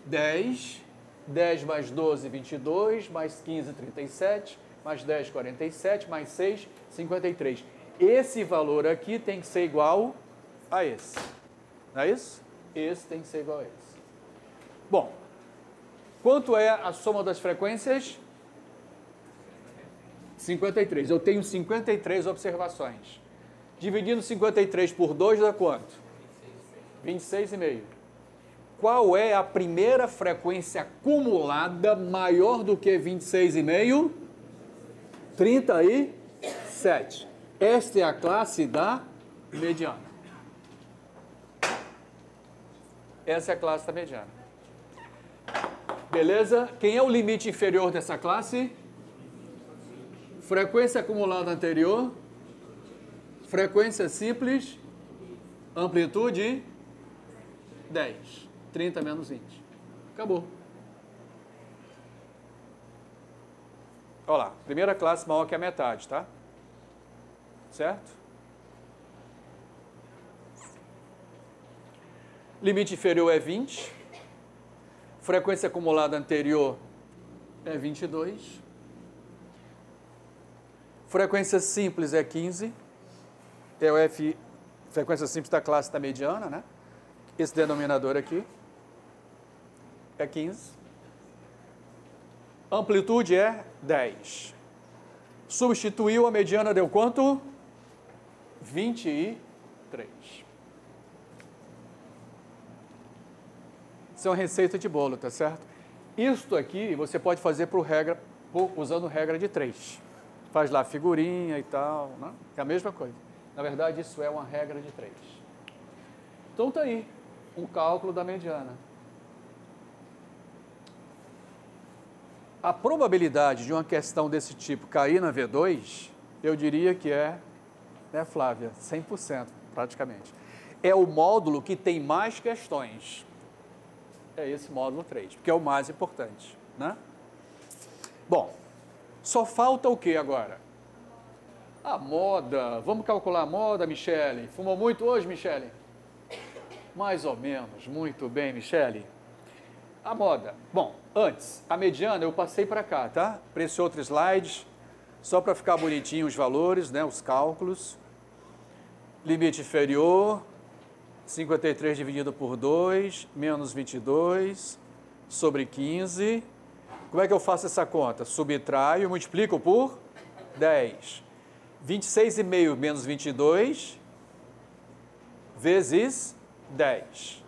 10, 10 mais 12, 22, mais 15, 37, mais 10, 47, mais 6, 53. Esse valor aqui tem que ser igual a esse. Não é isso? Esse tem que ser igual a esse. Bom, quanto é a soma das frequências? 53. Eu tenho 53 observações. Dividindo 53 por 2 dá quanto? 26,5. Qual é a primeira frequência acumulada maior do que 26,5? 37. Esta é a classe da mediana. Essa é a classe da mediana. Beleza? Quem é o limite inferior dessa classe? Frequência acumulada anterior. Frequência simples. Amplitude 10. 30 menos 20. Acabou. Olha lá. Primeira classe maior que a metade, tá? Certo? Limite inferior é 20. Frequência acumulada anterior é 22. Frequência simples é 15. É o F, frequência simples da classe da mediana, né? Esse denominador aqui é 15. Amplitude é 10. Substituiu, a mediana deu quanto? 23. Isso é uma receita de bolo, tá certo? Isto aqui você pode fazer usando regra de 3. Faz lá figurinha e tal, né? É a mesma coisa. Na verdade, isso é uma regra de 3. Então tá aí, um cálculo da mediana. A probabilidade de uma questão desse tipo cair na V2, eu diria que é, né, Flávia, 100% praticamente. É o módulo que tem mais questões. É esse módulo 3, porque é o mais importante, né? Bom, só falta o que agora? A moda. Vamos calcular a moda, Michele? Fumou muito hoje, Michele? Mais ou menos. Muito bem, Michele. A moda. Bom, antes, a mediana eu passei para cá, tá? Para esse outro slide, só para ficar bonitinho os valores, né? Os cálculos. Limite inferior, 53 dividido por 2, menos 22, sobre 15. Como é que eu faço essa conta? Subtraio, multiplico por 10. 26,5 menos 22, vezes 10.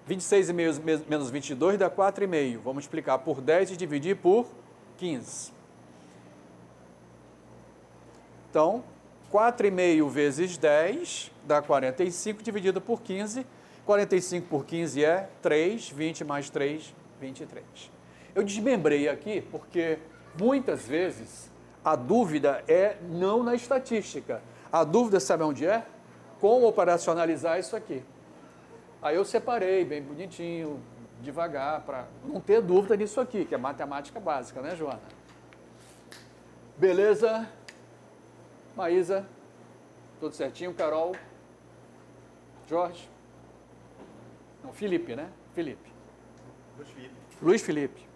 26,5 menos 22 dá 4,5. Vamos multiplicar por 10 e dividir por 15. Então, 4,5 vezes 10 dá 45, dividido por 15. 45 por 15 é 3, 20 mais 3, 23. Eu desmembrei aqui porque muitas vezes a dúvida é não na estatística. A dúvida, sabe onde é? Como operacionalizar isso aqui. Aí eu separei bem bonitinho, devagar, para não ter dúvida nisso aqui, que é matemática básica, né, Joana? Beleza? Maísa? Tudo certinho, Carol? Jorge? Não, Felipe, né? Felipe. Luiz Felipe. Luiz Felipe.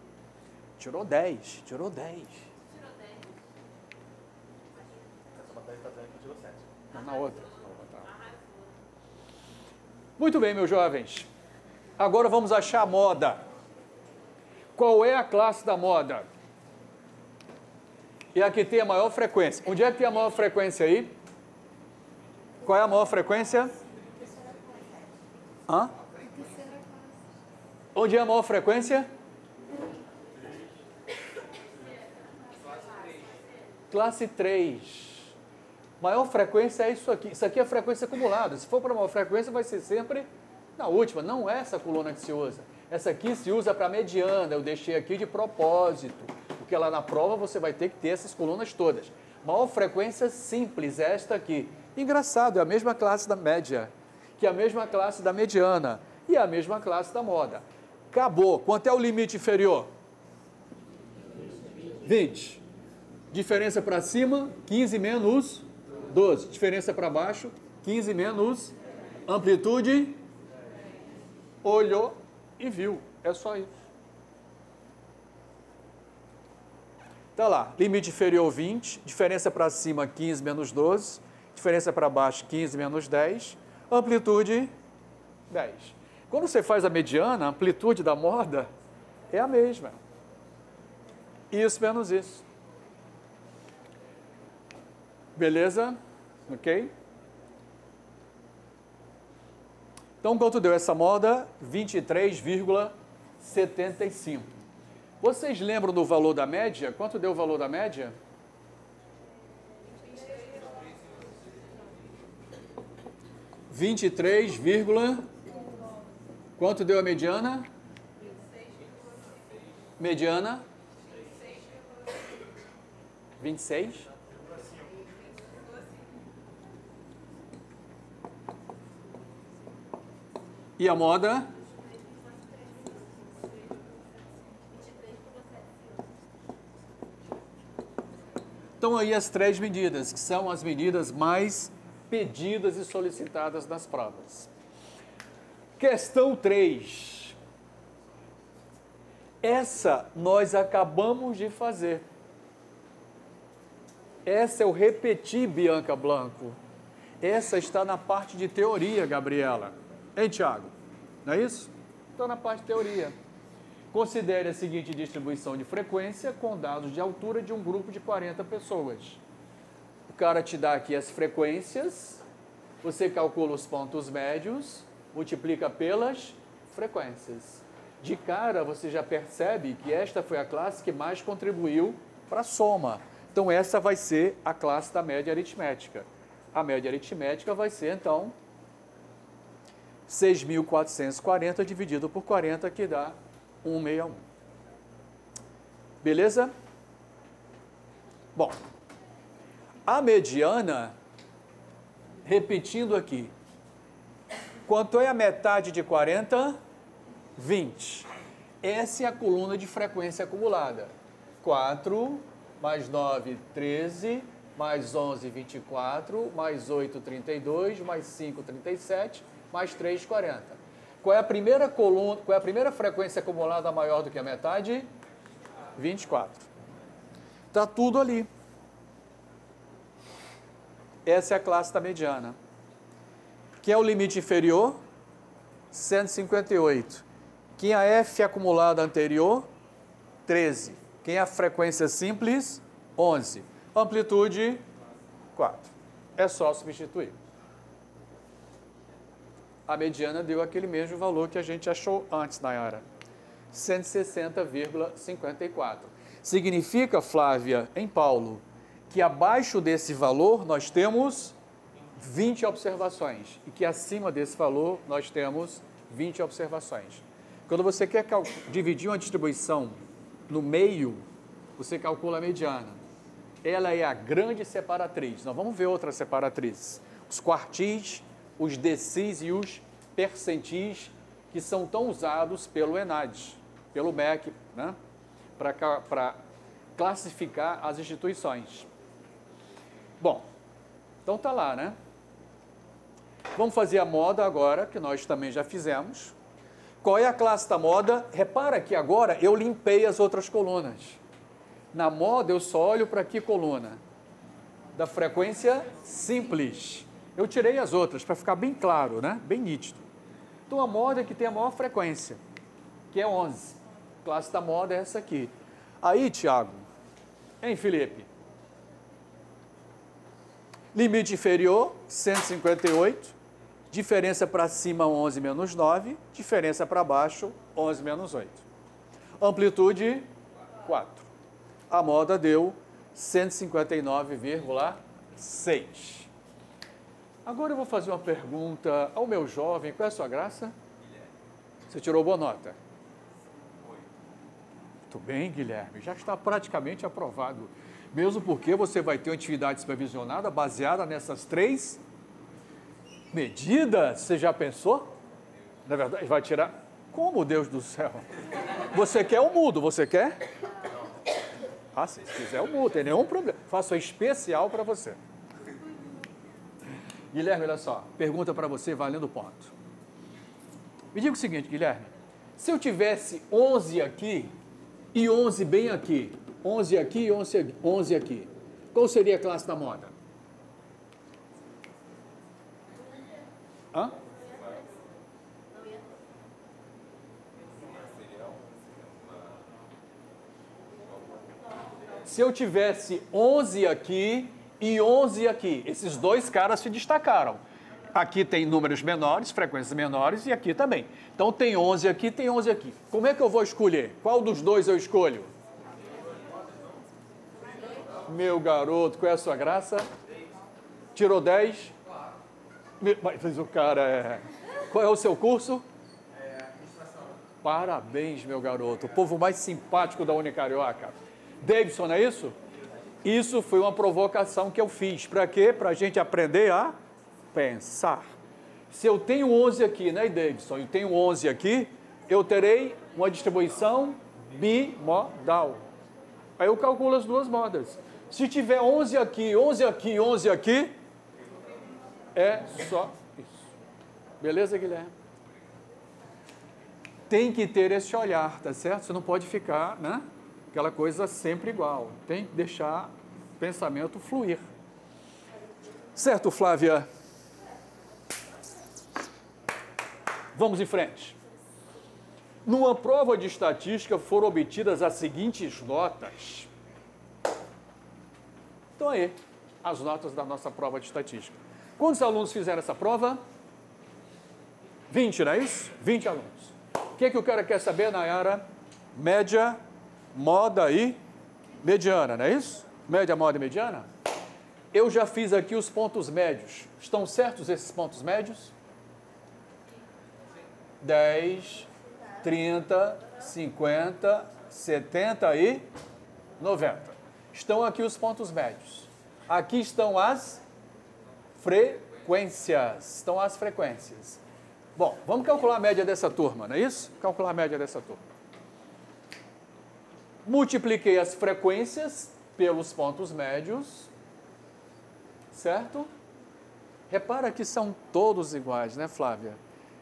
Tirou 10, tirou 10. Essa matéria está dizendo que tirou 7. Não, na outra. Muito bem, meus jovens. Agora vamos achar a moda. Qual é a classe da moda? E a que tem a maior frequência. Onde é que tem a maior frequência aí? Qual é a maior frequência? Hã? Onde é a maior frequência? Classe 3. Maior frequência é isso aqui. Isso aqui é frequência acumulada. Se for para maior frequência, vai ser sempre na última. Não é essa coluna que se usa. Essa aqui se usa para mediana. Eu deixei aqui de propósito. Porque lá na prova você vai ter que ter essas colunas todas. Maior frequência simples, é esta aqui. Engraçado, é a mesma classe da média, que é a mesma classe da mediana e a mesma classe da moda. Acabou. Quanto é o limite inferior? 20. Diferença para cima, 15 menos 12. Diferença para baixo, 15 menos amplitude. Olhou e viu. É só isso. Tá lá, limite inferior 20, diferença para cima 15 menos 12, diferença para baixo 15 menos 10, amplitude 10. Quando você faz a mediana, a amplitude da moda é a mesma. Isso menos isso. Beleza? Ok? Então, quanto deu essa moda? 23,75. Vocês lembram do valor da média? Quanto deu o valor da média? 23,19. Quanto deu a mediana? Mediana? 26? E a moda? Então aí as 3 medidas, que são as medidas mais pedidas e solicitadas nas provas. Questão 3. Essa nós acabamos de fazer. Essa eu repeti, Bianca Blanco. Essa está na parte de teoria, Gabriela. Hein, Thiago? Não é isso? Está na parte de teoria. Considere a seguinte distribuição de frequência com dados de altura de um grupo de 40 pessoas. O cara te dá aqui as frequências, você calcula os pontos médios, multiplica pelas frequências. De cara, você já percebe que esta foi a classe que mais contribuiu para a soma. Então, essa vai ser a classe da média aritmética. A média aritmética vai ser, então, 6.440 dividido por 40, que dá 161. Beleza? Bom, a mediana, repetindo aqui, quanto é a metade de 40? 20. Essa é a coluna de frequência acumulada. 4, mais 9, 13, mais 11, 24, mais 8, 32, mais 5, 37, mais 3, 40. Qual é a primeira coluna, qual é a primeira frequência acumulada maior do que a metade? 24. Está tudo ali. Essa é a classe da mediana. Quem é o limite inferior? 158. Quem é a F acumulada anterior? 13. Quem é a frequência simples? 11. Amplitude? 4. É só substituir. A mediana deu aquele mesmo valor que a gente achou antes, Nayara. 160,54. Significa, Flávia, em Paulo, que abaixo desse valor nós temos 20 observações e que acima desse valor nós temos 20 observações. Quando você quer dividir uma distribuição no meio, você calcula a mediana. Ela é a grande separatriz. Nós vamos ver outras separatriz. Os quartis, os decis e os percentis, que são tão usados pelo ENAD, pelo MEC, né? Para classificar as instituições. Bom, então tá lá, né? Vamos fazer a moda agora, que nós também já fizemos. Qual é a classe da moda? Repara que agora eu limpei as outras colunas. Na moda eu só olho para que coluna? Da frequência simples. Eu tirei as outras para ficar bem claro, né? Bem nítido. Então a moda é que tem a maior frequência, que é 11. A classe da moda é essa aqui. Aí, Tiago, hein, Felipe? Limite inferior, 158. Diferença para cima, 11 menos 9. Diferença para baixo, 11 menos 8. Amplitude, 4. A moda deu 159,6. Agora eu vou fazer uma pergunta ao meu jovem. Qual é a sua graça? Você tirou boa nota? Muito bem, Guilherme. Já está praticamente aprovado. Mesmo porque você vai ter uma atividade supervisionada baseada nessas 3 medidas. Você já pensou? Na verdade, vai tirar... Como, Deus do céu? Você quer o mudo, você quer? Ah, se quiser o mudo, tem nenhum problema. Faço especial para você. Guilherme, olha só. Pergunta para você, valendo ponto. Me diga o seguinte, Guilherme. Se eu tivesse 11 aqui e 11 bem aqui, 11 aqui e 11 aqui, qual seria a classe da moda? Hã? Se eu tivesse 11 aqui e 11 aqui, esses dois caras se destacaram. Aqui tem números menores, frequências menores, e aqui também. Então tem 11 aqui, tem 11 aqui. Como é que eu vou escolher? Qual dos dois eu escolho? Meu garoto, qual é a sua graça? Tirou 10? Mas o cara é... Qual é o seu curso? Parabéns, meu garoto. O povo mais simpático da Unicarioca. Davidson, não é isso? Isso foi uma provocação que eu fiz. Para quê? Para a gente aprender a pensar. Se eu tenho 11 aqui, né, Davidson? Eu tenho 11 aqui, eu terei uma distribuição bimodal. Aí eu calculo as duas modas. Se tiver 11 aqui, 11 aqui, 11 aqui, é só isso. Beleza, Guilherme? Tem que ter esse olhar, tá certo? Você não pode ficar, né? Aquela coisa sempre igual. Tem que deixar o pensamento fluir. Certo, Flávia? Vamos em frente. Numa prova de estatística foram obtidas as seguintes notas. Então aí, as notas da nossa prova de estatística. Quantos alunos fizeram essa prova? 20, não é isso? 20 alunos. O que o cara quer saber, Nayara? Média, moda e mediana, não é isso? Média, moda e mediana? Eu já fiz aqui os pontos médios. Estão certos esses pontos médios? 10, 30, 50, 70 e 90. Estão aqui os pontos médios. Aqui estão as frequências. Estão as frequências. Bom, vamos calcular a média dessa turma, não é isso? Calcular a média dessa turma. Multipliquei as frequências pelos pontos médios, certo? Repara que são todos iguais, né, Flávia?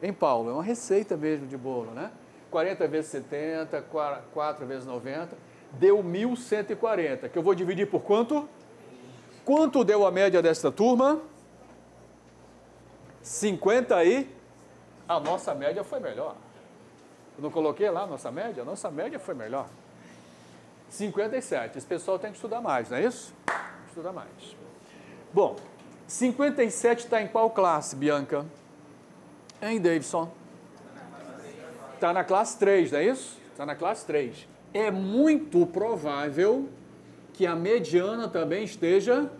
Em Paulo, é uma receita mesmo de bolo, né? 40 vezes 70, 4 vezes 90, deu 1.140, que eu vou dividir por quanto? Quanto deu a média desta turma? 50 e... A nossa média foi melhor. Eu não coloquei lá a nossa média? A nossa média foi melhor. 57. Esse pessoal tem que estudar mais, não é isso? Estudar mais. Bom, 57 está em qual classe, Bianca? Hein, Davidson? Está na classe 3, não é isso? Está na classe 3. É muito provável que a mediana também esteja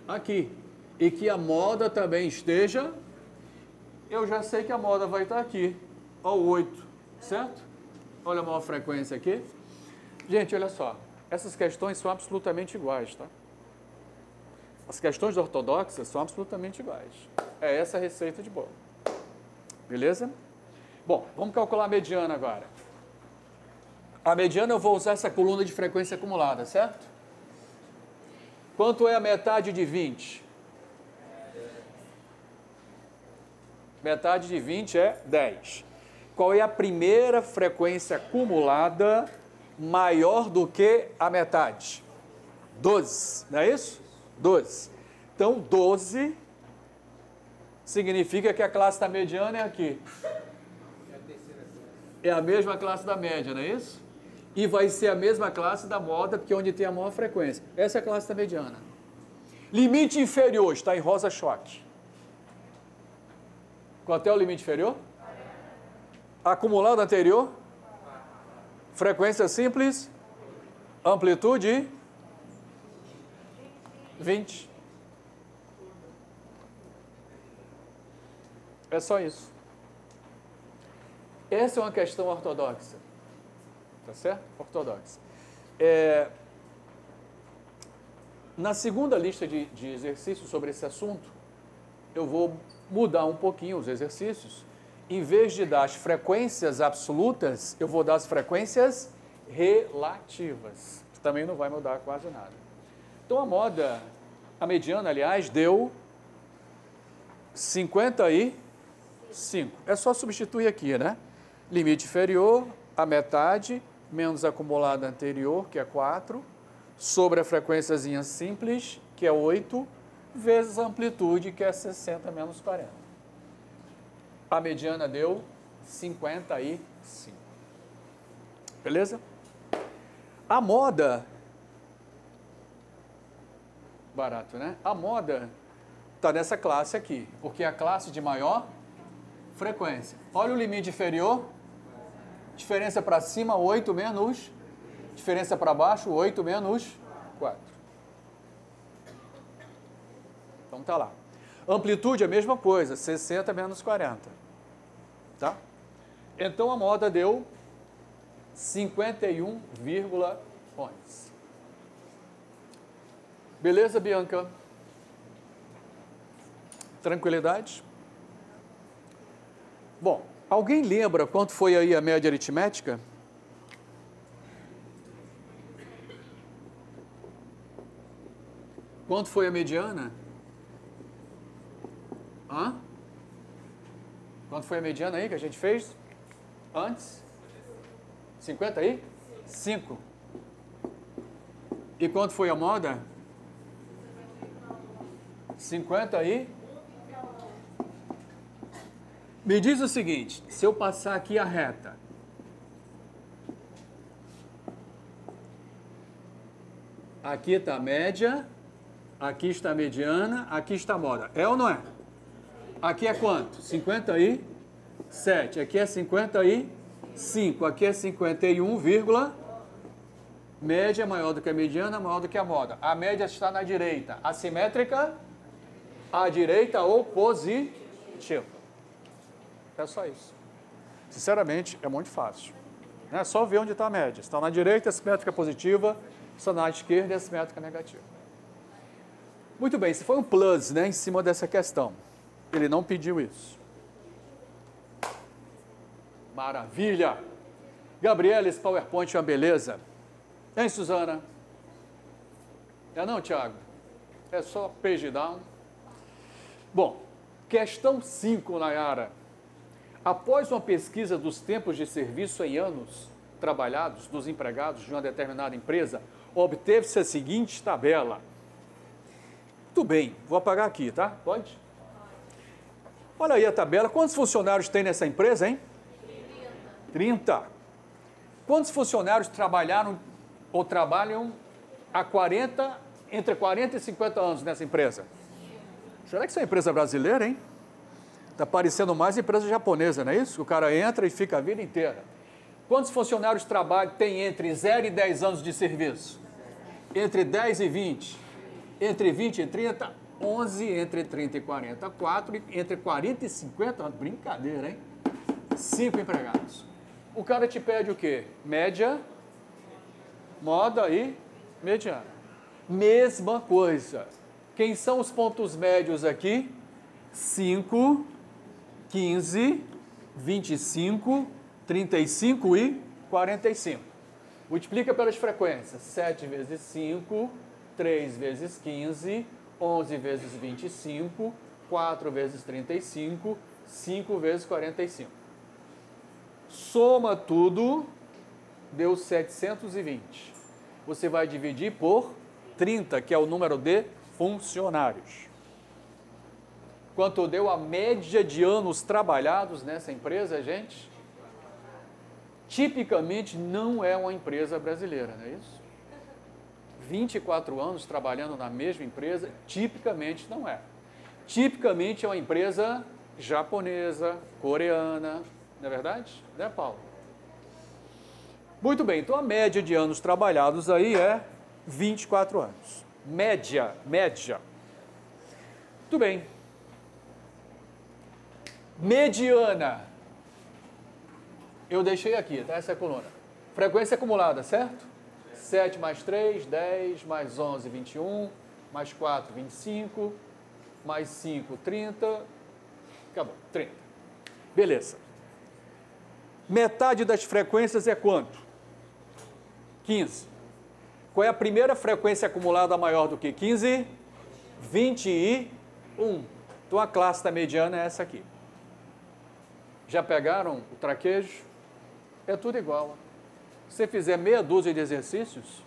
aqui. E que a moda também esteja... Eu já sei que a moda vai estar aqui. Ó, o 8, certo? Olha a maior frequência aqui. Gente, olha só. Essas questões são absolutamente iguais, tá? As questões ortodoxas são absolutamente iguais. É essa a receita de bolo. Beleza? Bom, vamos calcular a mediana agora. A mediana eu vou usar essa coluna de frequência acumulada, certo? Quanto é a metade de 20? Metade de 20 é 10. Qual é a primeira frequência acumulada maior do que a metade? 12, não é isso? 12. Então, 12 significa que a classe da mediana é aqui. É a mesma classe da média, não é isso? E vai ser a mesma classe da moda, porque é onde tem a maior frequência. Essa é a classe da mediana. Limite inferior está em rosa choque. Qual é o limite inferior? Acumulado anterior? Frequência simples? Amplitude? 20. É só isso. Essa é uma questão ortodoxa. Tá certo? Ortodoxa. Na segunda lista de exercícios sobre esse assunto, eu vou mudar um pouquinho os exercícios. Em vez de dar as frequências absolutas, eu vou dar as frequências relativas. Também não vai mudar quase nada. Então, a mediana, aliás, deu 55. É só substituir aqui, né? Limite inferior, a metade, menos acumulado anterior, que é 4, sobre a frequênciazinha simples, que é 8, vezes a amplitude, que é 60 menos 40. A mediana deu 55. Beleza? A moda... Barato, né? A moda está nessa classe aqui, porque é a classe de maior frequência. Olha o limite inferior. Diferença para cima, 8 menos. Diferença para baixo, 8 menos 4. Então tá lá. Amplitude, a mesma coisa, 60 menos 40. Tá? Então a moda deu 51,11. Beleza, Bianca? Tranquilidade? Bom, alguém lembra quanto foi aí a média aritmética? Quanto foi a mediana? Hã? Quanto foi a mediana aí que a gente fez? Antes? 50 aí? 5. E quanto foi a moda? 50 aí? Me diz o seguinte, se eu passar aqui a reta, aqui está a média, aqui está a mediana, aqui está a moda. É ou não é? Aqui é quanto? 57. Aqui é 55. Aqui é 51, média é maior do que a mediana, maior do que a moda. A média está na direita. Assimétrica, à direita ou positiva. É só isso. Sinceramente, é muito fácil. É só ver onde está a média. Se está na direita, assimétrica positiva. Se está na esquerda, assimétrica negativa. Muito bem, esse foi um plus, né, em cima dessa questão. Ele não pediu isso. Maravilha! Gabriela, esse PowerPoint é uma beleza. Hein, Suzana? É não, Thiago? É só page down. Bom, questão 5, Nayara. Após uma pesquisa dos tempos de serviço em anos trabalhados dos empregados de uma determinada empresa, obteve-se a seguinte tabela. Muito bem, vou apagar aqui, tá? Pode? Olha aí a tabela. Quantos funcionários tem nessa empresa, hein? 30. Quantos funcionários trabalharam ou trabalham há entre 40 e 50 anos nessa empresa? Será que isso é uma empresa brasileira, hein? Está parecendo mais empresa japonesa, não é isso? O cara entra e fica a vida inteira. Quantos funcionários tem entre 0 e 10 anos de serviço? Entre 10 e 20. Entre 20 e 30, 11. Entre 30 e 40, 4. E entre 40 e 50 anos, brincadeira, hein? 5 empregados. O cara te pede o quê? Média, moda e mediana. Mesma coisa. Quem são os pontos médios aqui? 5, 15, 25, 35 e 45. Multiplica pelas frequências. 7 vezes 5, 3 vezes 15, 11 vezes 25, 4 vezes 35, 5 vezes 45. Soma tudo, deu 720. Você vai dividir por 30, que é o número de funcionários. Quanto deu a média de anos trabalhados nessa empresa, gente? Tipicamente não é uma empresa brasileira, não é isso? 24 anos trabalhando na mesma empresa, tipicamente não é. Tipicamente é uma empresa japonesa, coreana, não é verdade? Né, Paulo? Muito bem, então a média de anos trabalhados aí é 24 anos. Média. Muito bem. Mediana. Eu deixei aqui, tá? Essa é a coluna. Frequência acumulada, certo? 7 mais 3, 10, mais 11, 21, mais 4, 25, mais 5, 30. Acabou, 30. Beleza. Metade das frequências é quanto? 15. Qual é a primeira frequência acumulada maior do que 15? 21. Então a classe da mediana é essa aqui. Já pegaram o traquejo? É tudo igual. Se você fizer meia dúzia de exercícios,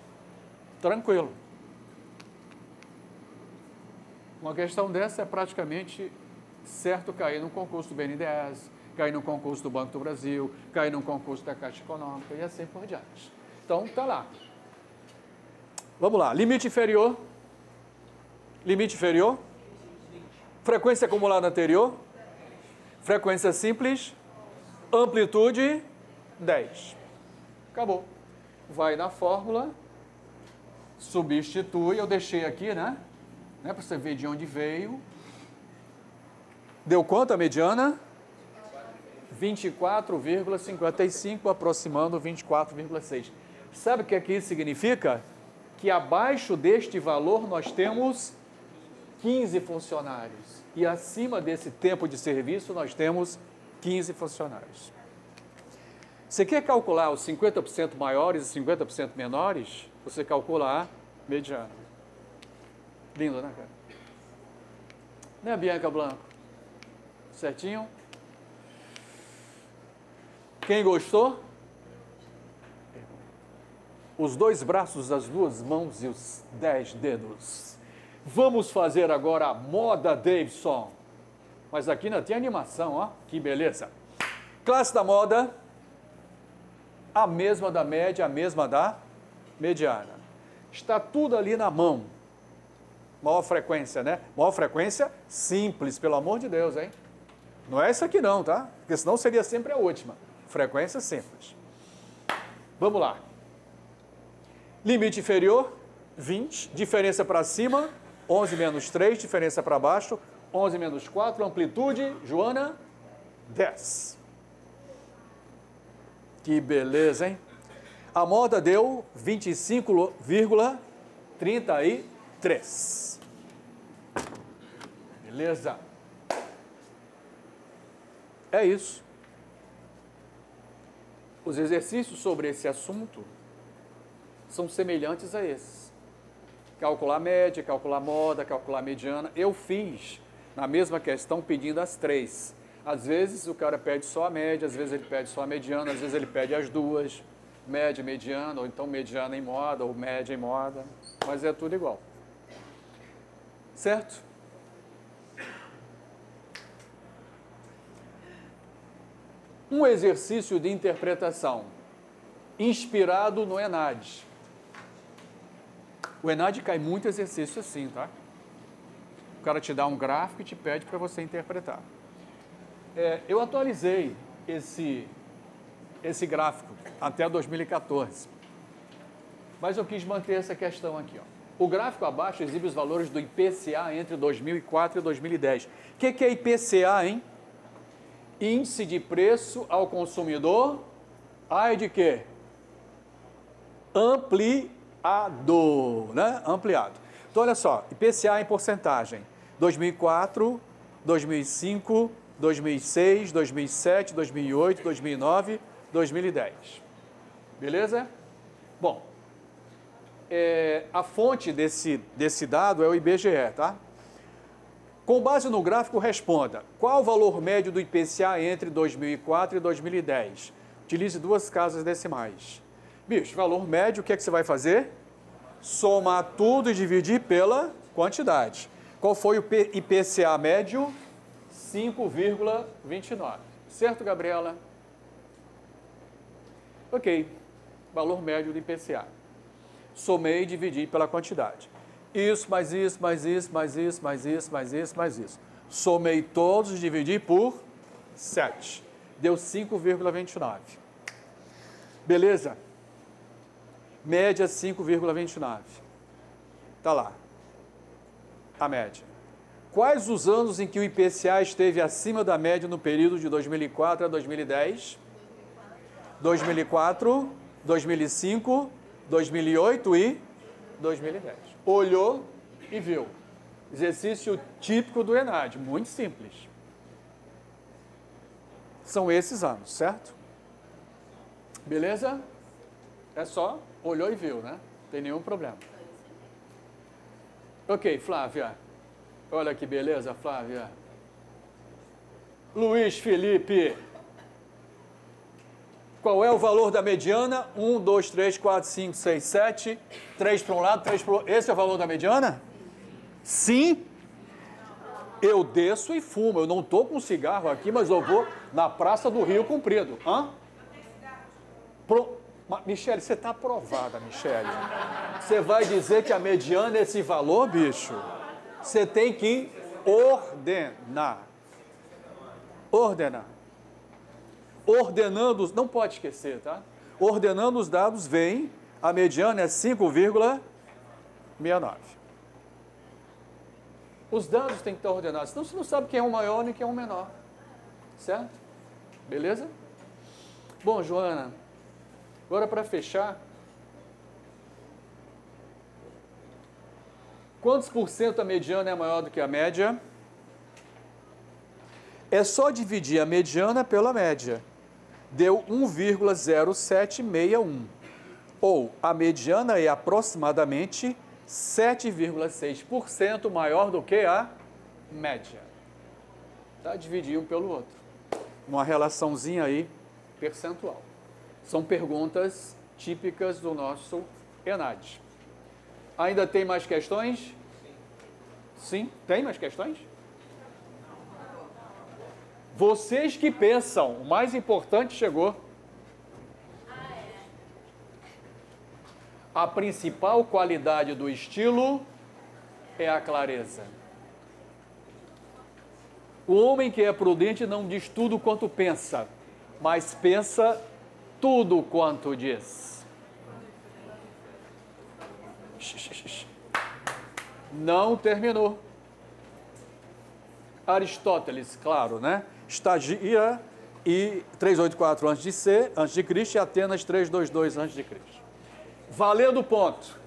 tranquilo. Uma questão dessa é praticamente certo cair no concurso do BNDES, cair no concurso do Banco do Brasil, cair no concurso da Caixa Econômica e assim por diante. Então, tá lá. Vamos lá. Limite inferior. Limite inferior. Frequência acumulada anterior. Frequência simples. Amplitude 10. Acabou. Vai na fórmula. Substitui. Eu deixei aqui, né? Para você ver de onde veio. Deu quanto a mediana? 24,55, aproximando 24,6. Sabe o que isso significa? Que abaixo deste valor nós temos 15 funcionários. E acima desse tempo de serviço nós temos 15 funcionários. Você quer calcular os 50% maiores e 50% menores? Você calcula a mediana. Lindo, né, cara? Né, Bianca Blanco? Certinho? Quem gostou? Os 2 braços, as 2 mãos e os 10 dedos. Vamos fazer agora a moda Davidson. Mas aqui ainda tem animação, ó. Que beleza. Classe da moda, a mesma da média, a mesma da mediana. Está tudo ali na mão. Maior frequência, né? Maior frequência simples, pelo amor de Deus, hein? Não é essa aqui não, tá? Porque senão seria sempre a última. Frequência simples. Vamos lá. Limite inferior, 20. Diferença para cima, 11 menos 3. Diferença para baixo, 11 menos 4. Amplitude, Joana, 10. Que beleza, hein? A moda deu 25,33. Beleza? É isso. Os exercícios sobre esse assunto são semelhantes a esses. Calcular média, calcular moda, calcular mediana. Eu fiz na mesma questão pedindo as 3. Às vezes o cara pede só a média, às vezes ele pede só a mediana, às vezes ele pede as duas. Média, mediana, ou então mediana em moda, ou média em moda. Mas é tudo igual. Certo? Um exercício de interpretação inspirado no ENAD. O ENAD cai muito exercício assim, tá? O cara te dá um gráfico e te pede para você interpretar. Eu atualizei esse gráfico até 2014, mas eu quis manter essa questão aqui, ó. O gráfico abaixo exibe os valores do IPCA entre 2004 e 2010. O que é IPCA, hein? Índice de preço ao consumidor, ai de quê? Ampliado, né? Ampliado. Então, olha só, IPCA em porcentagem, 2004, 2005, 2006, 2007, 2008, 2009, 2010. Beleza? Bom, a fonte desse dado é o IBGE, tá? Com base no gráfico, responda. Qual o valor médio do IPCA entre 2004 e 2010? Utilize 2 casas decimais. Bicho, valor médio, o que é que você vai fazer? Somar tudo e dividir pela quantidade. Qual foi o IPCA médio? 5,29. Certo, Gabriela? Ok. Valor médio do IPCA. Somei e dividi pela quantidade. Isso, mais isso, mais isso, mais isso, mais isso, mais isso, mais isso. Somei todos e dividi por 7. Deu 5,29. Beleza? Média 5,29. Tá lá. A média. Quais os anos em que o IPCA esteve acima da média no período de 2004 a 2010? 2004, 2005, 2008 e 2010. Olhou e viu. Exercício típico do ENAD, muito simples. São esses anos, certo? Beleza? É só, olhou e viu, né? Não tem nenhum problema. Ok, Flávia. Olha que beleza, Flávia. Luiz Felipe. Qual é o valor da mediana? 1, 2, 3, 4, 5, 6, 7. 3 para um lado, 3 para o outro. Esse é o valor da mediana? Sim. Eu desço e fumo. Eu não estou com cigarro aqui, mas eu vou na Praça do Rio Comprido. Hã? Michele, você está aprovada, Michele. Você vai dizer que a mediana é esse valor, bicho? Você tem que ordenar. Ordenar. Ordenando, não pode esquecer, tá? Ordenando os dados, vem, a mediana é 5,69. Os dados têm que estar ordenados, senão você não sabe quem é o maior nem quem é o menor, certo? beleza? Bom, Joana, agora para fechar, quantos por cento a mediana é maior do que a média? É só dividir a mediana pela média. Deu 1,0761. Ou a mediana é aproximadamente 7,6% maior do que a média. Tá? Dividir um pelo outro. Uma relaçãozinha aí percentual. São perguntas típicas do nosso ENAD. Ainda tem mais questões? Sim, tem mais questões? Vocês que pensam, o mais importante chegou. A principal qualidade do estilo é a clareza. O homem que é prudente não diz tudo quanto pensa, mas pensa tudo quanto diz. Não terminou. Aristóteles, claro, né? Estagia e 384 a.C. e Atenas 322 a.C. Valendo o ponto.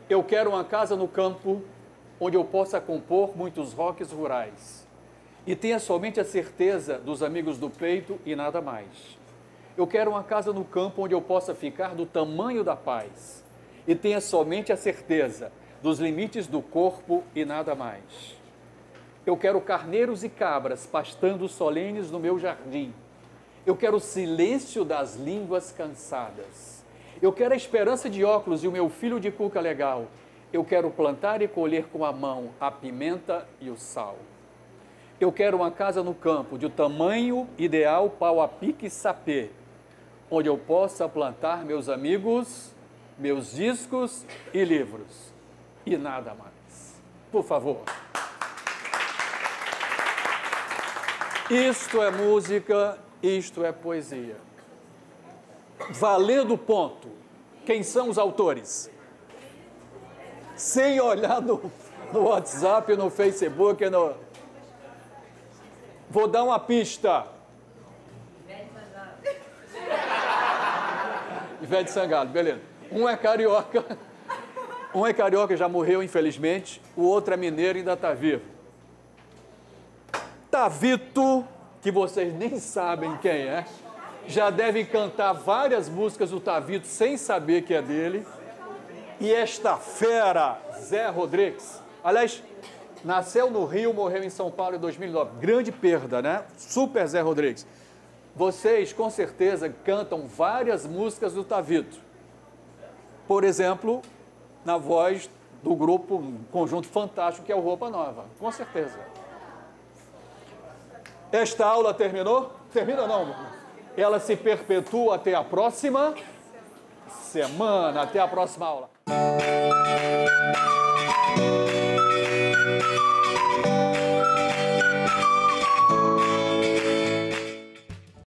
Eu quero uma casa no campo onde eu possa compor muitos roques rurais e tenha somente a certeza dos amigos do peito e nada mais. Eu quero uma casa no campo onde eu possa ficar do tamanho da paz e tenha somente a certeza dos limites do corpo e nada mais. Eu quero carneiros e cabras pastando solenes no meu jardim. Eu quero o silêncio das línguas cansadas. Eu quero a esperança de óculos e o meu filho de cuca legal. Eu quero plantar e colher com a mão a pimenta e o sal. Eu quero uma casa no campo de tamanho ideal, pau a pique e sapê, onde eu possa plantar meus amigos, meus discos e livros. E nada mais. Por favor. Isto é música, isto é poesia. Valendo o ponto. Quem são os autores? Sem olhar no WhatsApp, no Facebook, no... Vou dar uma pista. Ivete Sangalo, beleza. Um é carioca, já morreu, infelizmente. O outro é mineiro e ainda está vivo. Tavito, que vocês nem sabem quem é, já devem cantar várias músicas do Tavito sem saber que é dele. E esta fera, Zé Rodrigues, aliás, nasceu no Rio, morreu em São Paulo em 2009. Grande perda, né? Super Zé Rodrigues. Vocês, com certeza, cantam várias músicas do Tavito. Por exemplo, na voz do grupo, um conjunto fantástico que é o Roupa Nova. Com certeza. Esta aula terminou? Termina não. Ela se perpetua até a próxima semana. Até a próxima aula.